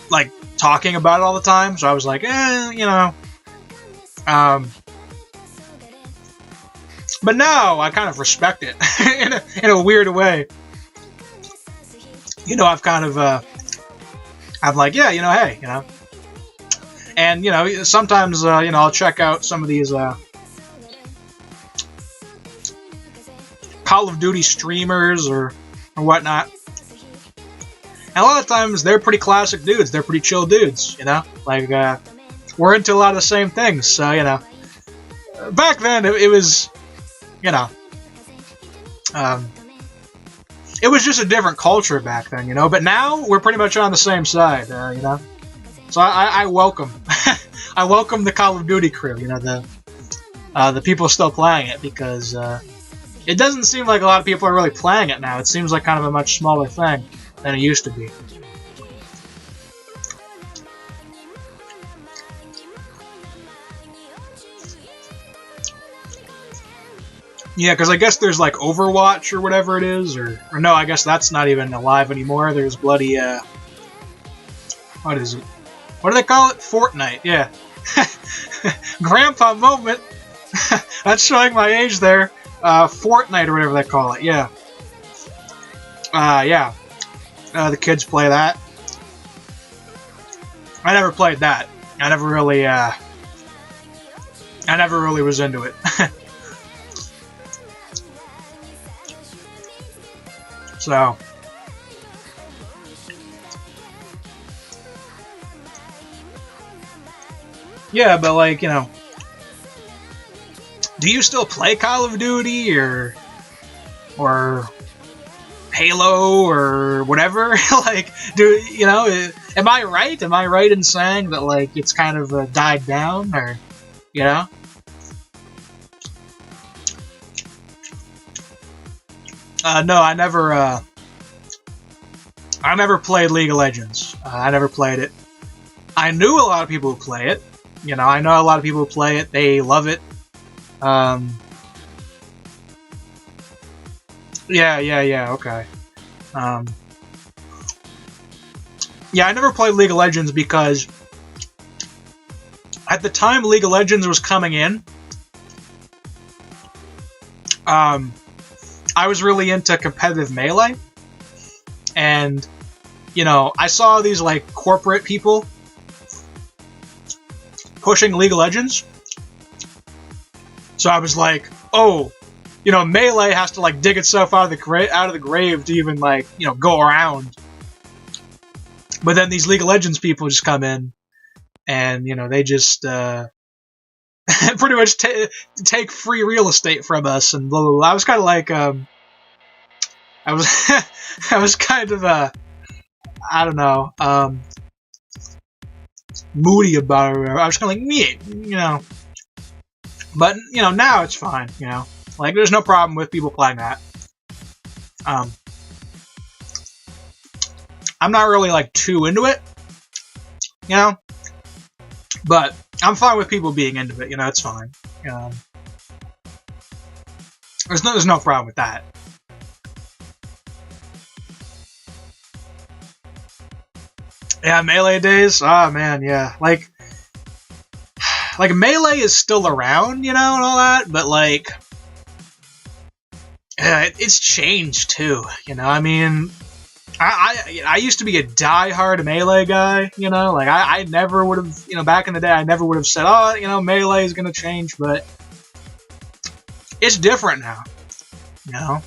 like, talking about it all the time, so I was like, you know. But now, I kind of respect it, in a weird way. You know, I've kind of, I'm like, yeah, you know, hey, you know. And, you know, sometimes, you know, I'll check out some of these, Call of Duty streamers or whatnot. And a lot of times, they're pretty classic dudes. They're pretty chill dudes, you know? Like, we're into a lot of the same things, so, you know. Back then, it was, you know, it was just a different culture back then, you know? But now, we're pretty much on the same side, you know? So I welcome, I welcome the Call of Duty crew, you know, the people still playing it, because, it doesn't seem like a lot of people are really playing it now. It seems like kind of a much smaller thing than it used to be. Yeah, because I guess there's like Overwatch or whatever it is, or no, I guess that's not even alive anymore. There's bloody, what is it? What do they call it? Fortnite, yeah. Grandpa moment. That's showing my age there. Fortnite or whatever they call it, yeah. Yeah. The kids play that. I never played that. I never really was into it. So. Yeah, but like, you know. Do you still play Call of Duty or Halo or whatever? Like, you know, am I right? Am I right in saying that, like, it's kind of died down, or, you know? No, I never played League of Legends. I never played it. I knew a lot of people who play it. You know, I know a lot of people who play it. They love it. Yeah, okay. Yeah, I never played League of Legends because at the time League of Legends was coming in, I was really into competitive Melee, and, you know, I saw these, like, corporate people pushing League of Legends, so I was like, oh, you know, Melee has to, like, dig itself out of the grave to even, like, you know, go around. But then these League of Legends people just come in, and, you know, they just, pretty much take free real estate from us, and blah, blah, blah. I was kind of like, I was, I was kind of, I don't know, moody about it. I was kind of like, me, you know. But, you know, now it's fine, you know. Like, there's no problem with people playing that. I'm not really, like, too into it, you know. But I'm fine with people being into it, you know, it's fine. There's no problem with that. Yeah, Melee days? Oh, man, yeah. Like, Melee is still around, you know, and all that, but, like, it's changed, too, you know, I mean, I used to be a die-hard Melee guy, you know, like, I never would have, you know, back in the day, I never would have said, oh, you know, Melee is gonna change, but it's different now, you know?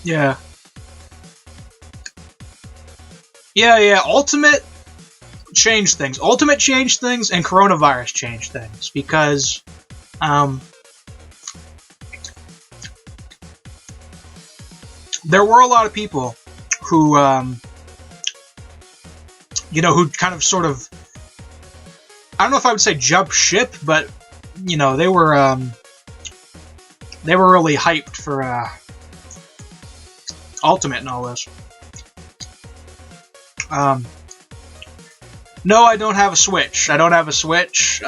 Yeah. Yeah, Ultimate changed things. Ultimate changed things, and Coronavirus changed things, because, there were a lot of people who, you know, who kind of sort of, I don't know if I would say jump ship, but, you know, they were really hyped for, Ultimate and all this. No, I don't have a Switch. I don't have a Switch.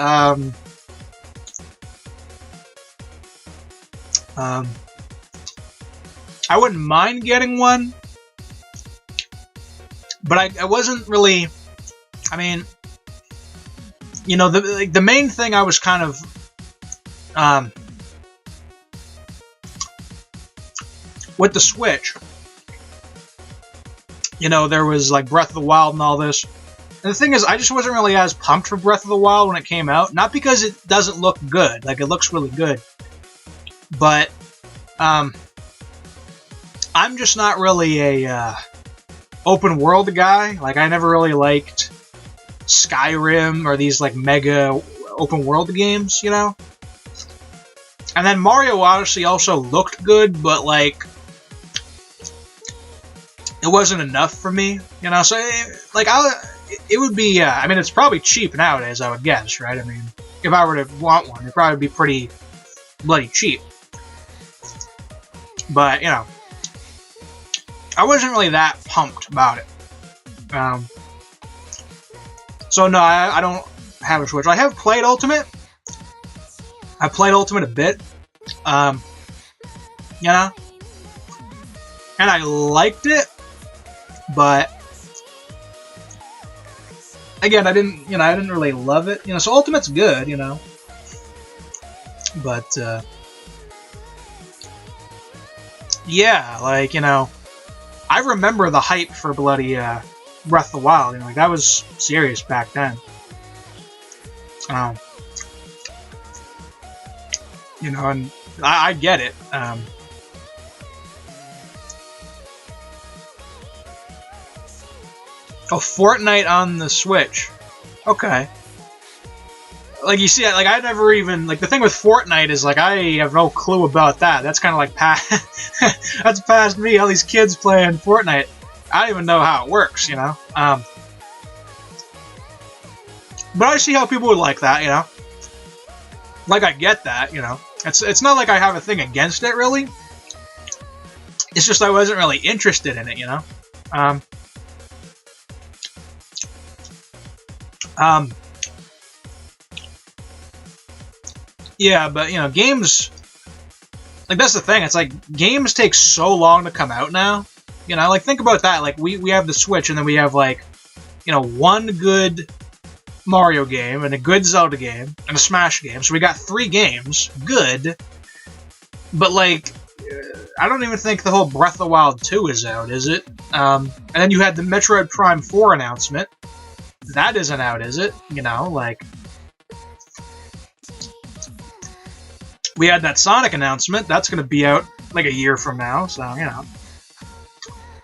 I wouldn't mind getting one, but I wasn't really, I mean, you know, the main thing I was kind of, with the Switch, you know, there was, like, Breath of the Wild and all this, and the thing is, I just wasn't really as pumped for Breath of the Wild when it came out, not because it doesn't look good, like, it looks really good, but, I'm just not really a open world guy. Like, I never really liked Skyrim or these, like, mega open world games, you know? And then Mario Odyssey also looked good, but, like, it wasn't enough for me, you know? So, like, it would be, I mean, it's probably cheap nowadays, I would guess, right? I mean, if I were to want one, it'd probably be pretty bloody cheap. But, you know, I wasn't really that pumped about it. So no, I don't have a Switch. I have played Ultimate. I played Ultimate a bit. You know? And I liked it, but again, I didn't really love it. You know, so Ultimate's good, you know. But yeah, like, you know, I remember the hype for bloody Breath of the Wild. You know, like, that was serious back then. You know, and I get it. Oh, Fortnite on the Switch. Okay. Like, you see, like, I never even, like, the thing with Fortnite is, like, I have no clue about that. That's kind of like that's past me, all these kids playing Fortnite. I don't even know how it works, you know? But I see how people would like that, you know? Like, I get that, you know? It's not like I have a thing against it, really. It's just I wasn't really interested in it, you know? Yeah, but, you know, games Like, that's the thing. It's like, games take so long to come out now. You know, like, think about that. Like, we have the Switch, and then we have, like, you know, one good Mario game, and a good Zelda game, and a Smash game. So we got 3 games. Good. But, like, I don't even think the whole Breath of the Wild 2 is out, is it? And then you had the Metroid Prime 4 announcement. That isn't out, is it? You know, like... We had that Sonic announcement. That's going to be out, like, a year from now, so, you know.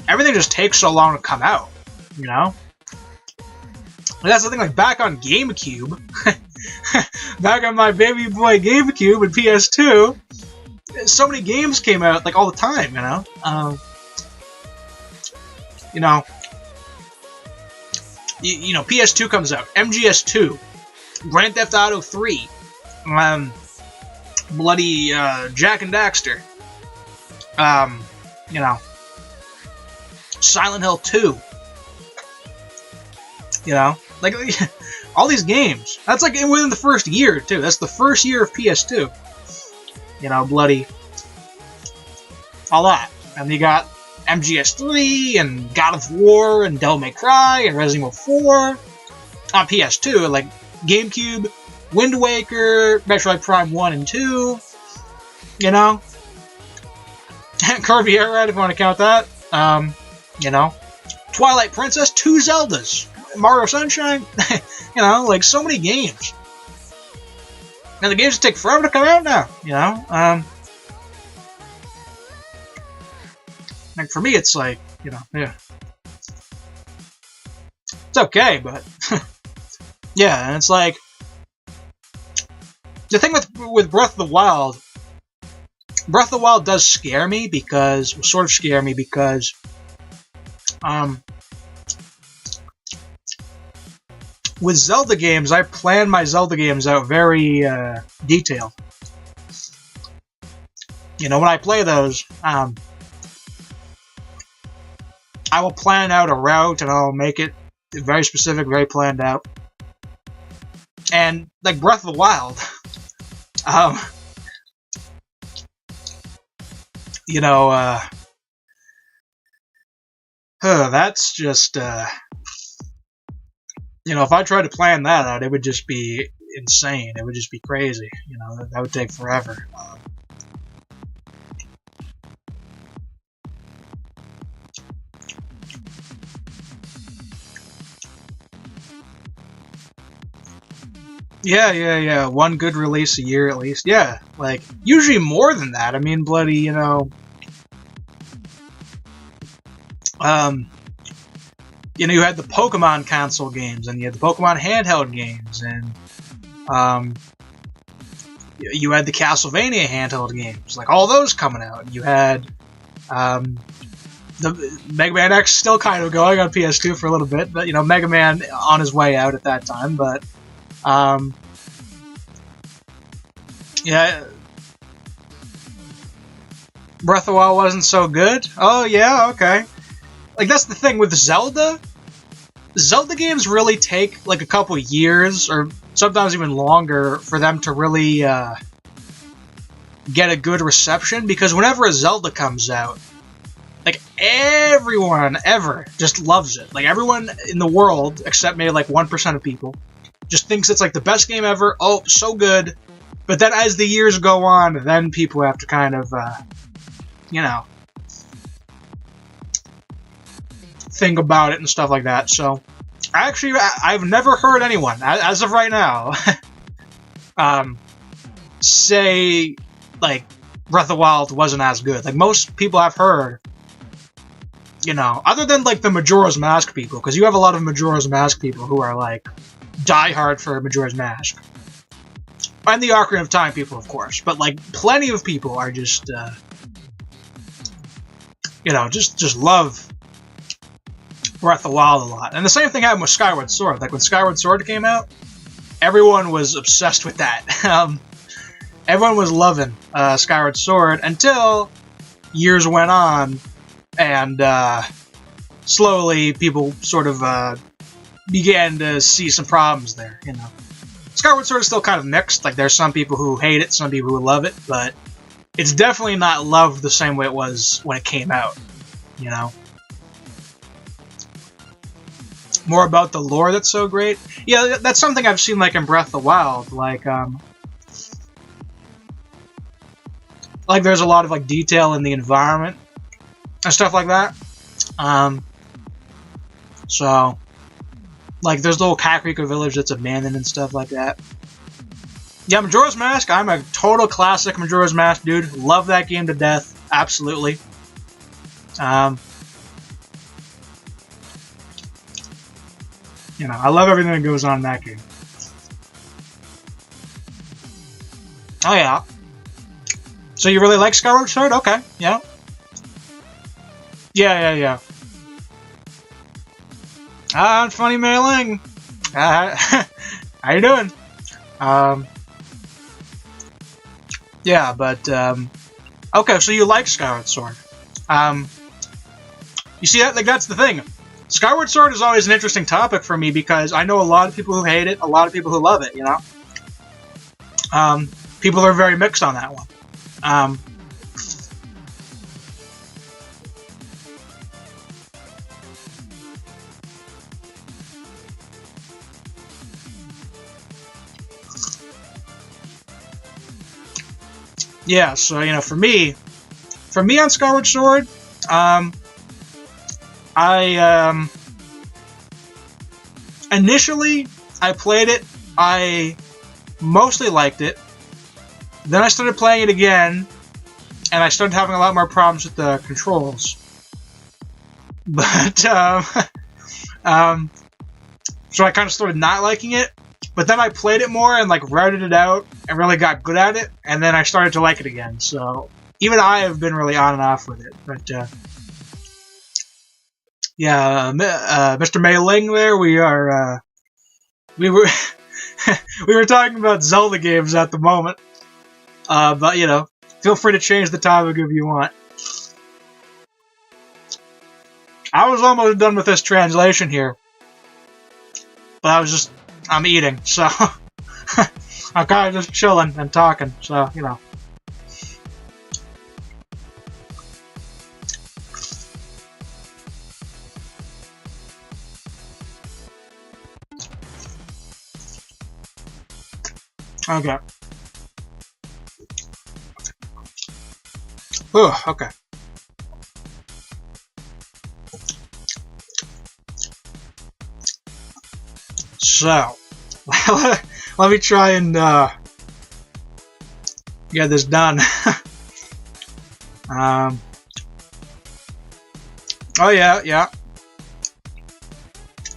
Everything just takes so long to come out, you know? And that's the thing, like, back on GameCube, back on my baby boy GameCube and PS2, so many games came out, like, all the time, you know? You know, PS2 comes out, MGS2, Grand Theft Auto 3, bloody Jack and Daxter, you know, Silent Hill 2, you know, like, all these games. That's like within the first year, too. That's the first year of PS2. You know, bloody... all that. And you got MGS3, and God of War, and Devil May Cry, and Resident Evil 4. On PS2, like, GameCube, Wind Waker, Metroid Prime 1 and 2. You know? Kirby Air Ride, if you want to count that. You know? Twilight Princess, 2 Zeldas. Mario Sunshine, you know, like, so many games. And the games take forever to come out now, you know? Like, for me, it's like, you know, yeah. It's okay, but... yeah, and it's like... The thing with Breath of the Wild... Breath of the Wild does scare me because... Well, sort of scare me because... with Zelda games, I plan my Zelda games out very detailed. You know, when I play those, I will plan out a route and I'll make it very specific, very planned out. And, like, Breath of the Wild, you know, that's just, you know, if I tried to plan that out, it would just be insane. It would just be crazy. You know, that would take forever. Yeah. One good release a year at least. Yeah, like, usually more than that. I mean, bloody, you know... you know, you had the Pokemon console games, and you had the Pokemon handheld games, and, you had the Castlevania handheld games, like, all those coming out. You had, the Mega Man X still kind of going on PS2 for a little bit, but, you know, Mega Man on his way out at that time, but, yeah, Breath of the Wild wasn't so good? Oh, yeah, okay. Like, that's the thing with Zelda. Zelda games really take, like, a couple years, or sometimes even longer, for them to really, get a good reception, because whenever a Zelda comes out, like, everyone ever just loves it. Like, everyone in the world, except maybe, like, 1% of people, just thinks it's, like, the best game ever. Oh, so good. But then as the years go on, then people have to kind of, you know, think about it and stuff like that. So, actually, I've never heard anyone, as of right now, say, like, Breath of the Wild wasn't as good. Like, most people I've heard, you know, other than, like, the Majora's Mask people, because you have a lot of Majora's Mask people who are, like, diehard for Majora's Mask. And the Ocarina of Time people, of course. But, like, plenty of people are just, you know, just love Breath of the Wild a lot. And the same thing happened with Skyward Sword. Like, when Skyward Sword came out, everyone was obsessed with that. Everyone was loving Skyward Sword until years went on, and slowly people sort of began to see some problems there, you know. Skyward Sword is still kind of mixed. Like, there's some people who hate it, some people who love it, but it's definitely not loved the same way it was when it came out, you know? More about the lore that's so great. Yeah, that's something I've seen, like, in Breath of the Wild. Like, there's a lot of, like, detail in the environment and stuff like that. So, like, there's a little Kakariko village that's abandoned and stuff like that. Yeah, Majora's Mask, I'm a total classic Majora's Mask dude. Love that game to death. Absolutely. You know, I love everything that goes on in that game. Oh, yeah. So you really like Skyward Sword? Okay, yeah. Yeah. Funny Mei Ling. How you doing? Yeah, but, okay, so you like Skyward Sword. You see, like, that's the thing. Skyward Sword is always an interesting topic for me because I know a lot of people who hate it, a lot of people who love it, you know? People are very mixed on that one. Yeah, so, you know, for me on Skyward Sword, initially, I played it, I mostly liked it, then I started playing it again, and I started having a lot more problems with the controls. But, so I kind of started not liking it, but then I played it more and, like, routed it out and really got good at it, and then I started to like it again, so even I have been really on and off with it, but, yeah, Mr. Mei Ling there, we were, we were talking about Zelda games at the moment, but, you know, feel free to change the topic if you want. I was almost done with this translation here, but I'm eating, so I'm kind of just chilling and talking, so, you know. Okay. Ooh, okay. So, let me try and get this done. Oh yeah.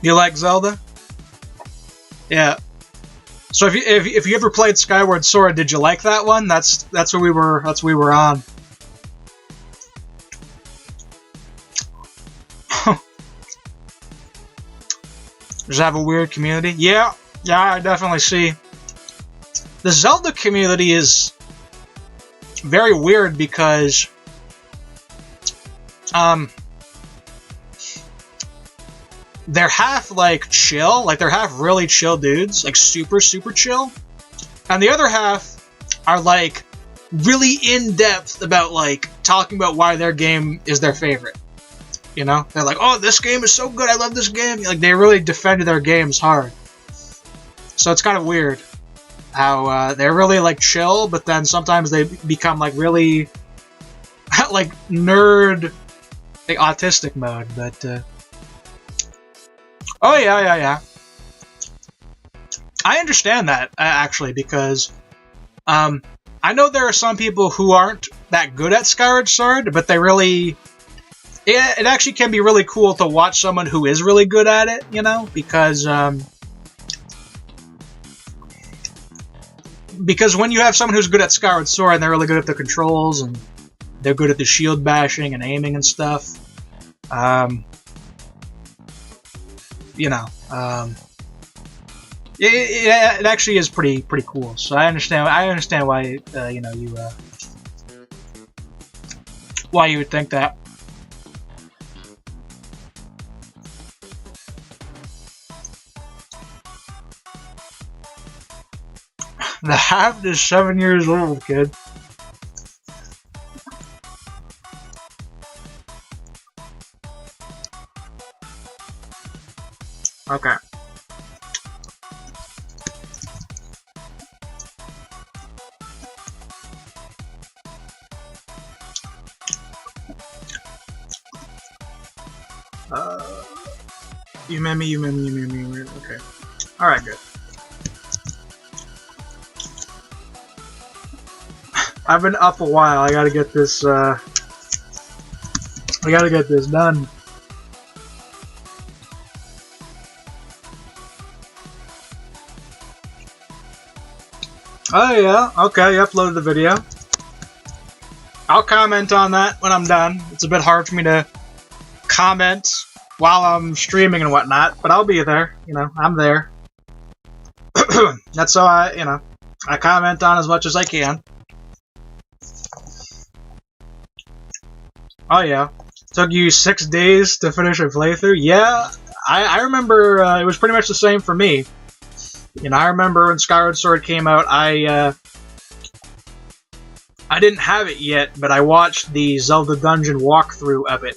You like Zelda? Yeah. So if you ever played Skyward Sword, did you like that one? That's what we were on. Does it have a weird community? Yeah, I definitely see. The Zelda community is very weird because they're half, like, chill, like, they're half really chill dudes, like, super chill, and the other half are, like, really in-depth about, like, talking about why their game is their favorite, you know? They're like, oh, this game is so good, I love this game, like, they really defended their games hard. So it's kind of weird how, they're really, like, chill, but then sometimes they become, like, really, like, nerd, like, autistic mode, but, oh, yeah. I understand that, actually, because I know there are some people who aren't that good at Skyward Sword, but they really... It actually can be really cool to watch someone who is really good at it, you know? Because when you have someone who's good at Skyward Sword and they're really good at the controls, and they're good at the shield bashing and aiming and stuff, you know, it actually is pretty cool. So I understand why you know, why you would think that. The half is 7 years old, kid. Okay. You meme me, okay. Alright, good. I've been up a while, I gotta get this, done. Oh yeah, okay, you uploaded the video. I'll comment on that when I'm done. It's a bit hard for me to comment while I'm streaming and whatnot, but I'll be there, you know, I'm there. That's so I comment on as much as I can. Oh yeah. Took you 6 days to finish a playthrough? Yeah, I remember it was pretty much the same for me. You know, I remember when Skyward Sword came out, I didn't have it yet, but I watched the Zelda Dungeon walkthrough of it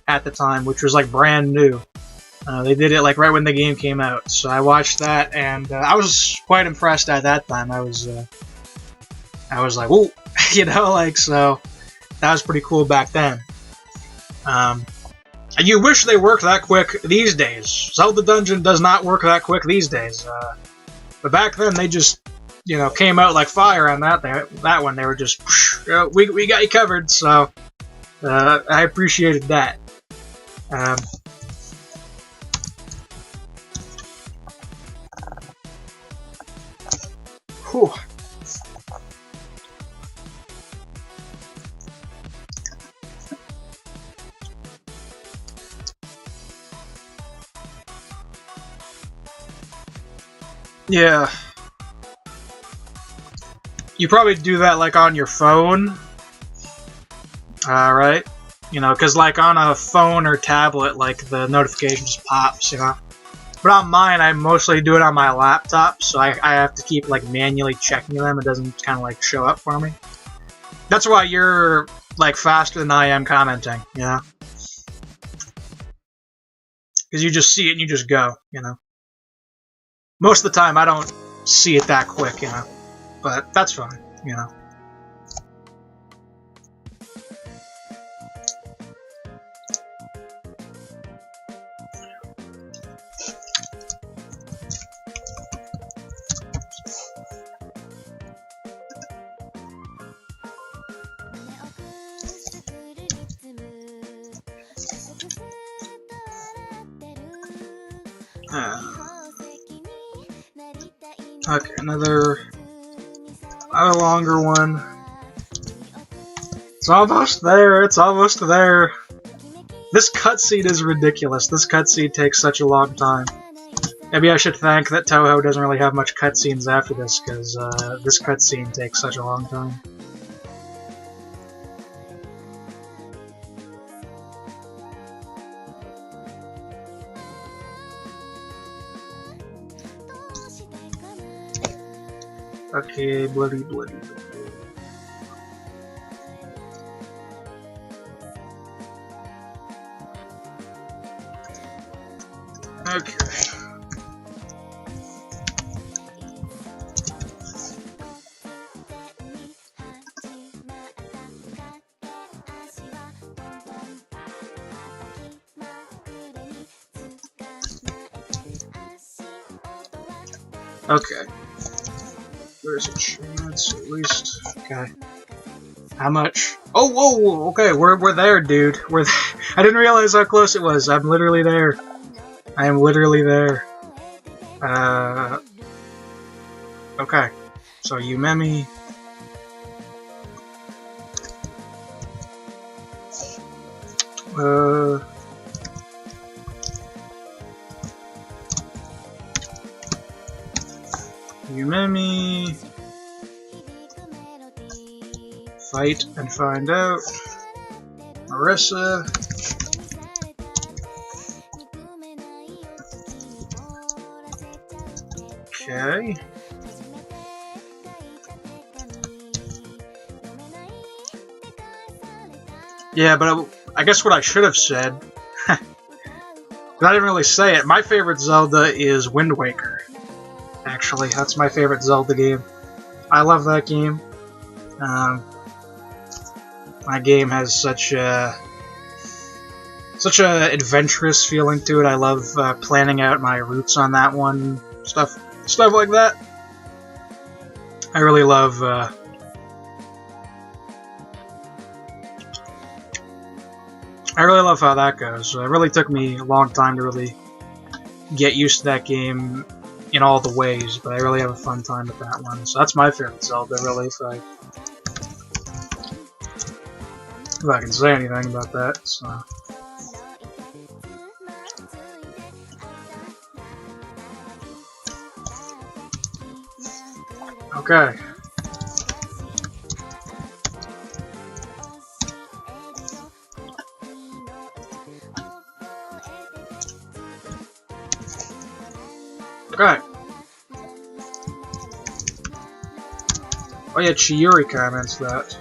at the time, which was like brand new. They did it like right when the game came out, so I watched that, and I was quite impressed at that time. I was like, whoa, you know, like, so that was pretty cool back then. And you wish they worked that quick these days. Zelda Dungeon does not work that quick these days. But back then, they just, you know, came out like fire on that one. They were just, we got you covered, so I appreciated that. Whew. Yeah. You probably do that like on your phone. Right? You know, because like on a phone or tablet, like the notification just pops, you know. But on mine, I mostly do it on my laptop, so I have to keep like manually checking them. It doesn't kind of like show up for me. That's why you're like faster than I am commenting, you know. Because you just see it and you just go, you know. Most of the time, I don't see it that quick, you know. But that's fine, you know. Okay, another longer one. It's almost there, it's almost there. This cutscene is ridiculous. This cutscene takes such a long time. Maybe I should thank that Touhou doesn't really have much cutscenes after this, because this cutscene takes such a long time. Okay, bloody. Okay. Okay. There's a chance, at least. Okay. How much? Oh, whoa! Okay, we're there, dude. I didn't realize how close it was. I'm literally there. I am literally there. Okay. So you meme. You meme. Fight and find out. Marisa. Okay. Yeah, but I guess what I should have said I didn't really say it. My favorite Zelda is Wind Waker. Actually, that's my favorite Zelda game. I love that game. My game has such a adventurous feeling to it. I love planning out my routes on that one, stuff like that. I really love. I really love how that goes. It really took me a long time to really get used to that game in all the ways, but I really have a fun time with that one. So that's my favorite Zelda, really, if I can say anything about that. So. Okay. Okay. Oh yeah, Chiuri comments that.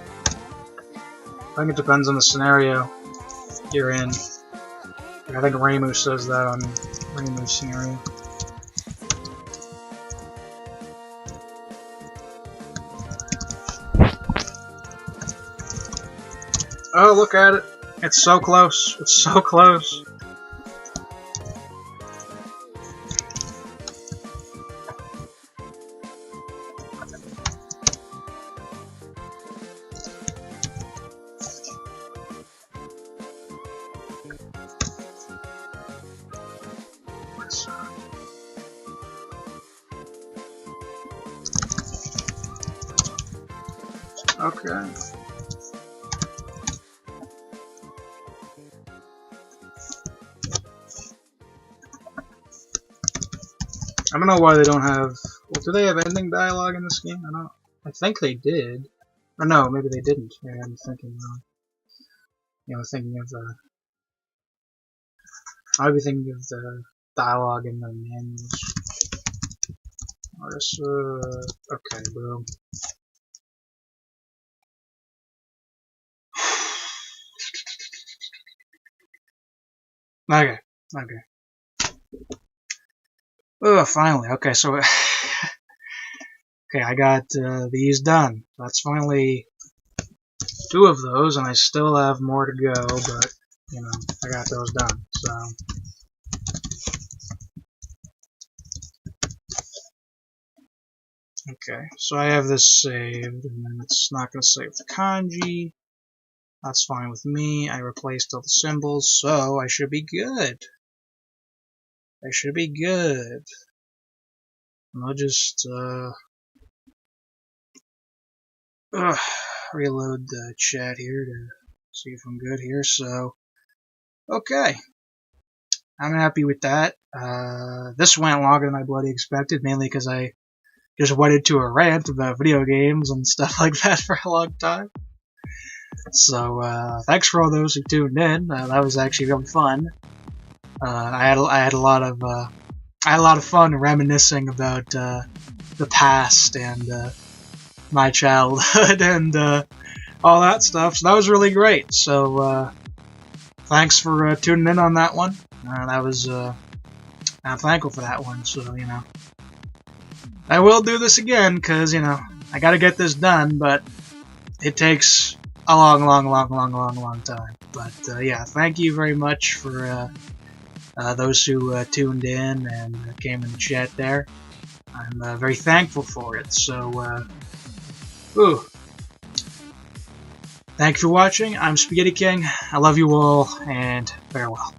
I think it depends on the scenario you're in. I think Reimu says that on Reimu's scenario. Oh, look at it. It's so close. It's so close. Okay. I don't know why they don't have. Well, do they have ending dialogue in this game? I don't. I think they did. Or no, maybe they didn't. Maybe I'm thinking wrong. Thinking of the. I'll be thinking of the dialogue in the manuals. Marisa. Okay, boom. Okay. Oh, finally. Okay, so okay, I got these done. That's finally 2 of those, and I still have more to go, but I got those done. So okay, so I have this saved, and then it's not going to save the kanji. That's fine with me. I replaced all the symbols, so I should be good. I should be good. And I'll just reload the chat here to see if I'm good here. So, okay. I'm happy with that. This went longer than I bloody expected, mainly because I just went into a rant about video games and stuff like that for a long time. So, thanks for all those who tuned in. That was actually really fun. I had a lot of fun reminiscing about the past and my childhood and all that stuff. So that was really great. So thanks for tuning in on that one. I'm thankful for that one. So I will do this again because I got to get this done, but it takes a long time. But yeah, thank you very much for those who tuned in and came in the chat there. I'm very thankful for it. So, thank you for watching. I'm Spaghetti King. I love you all, and farewell.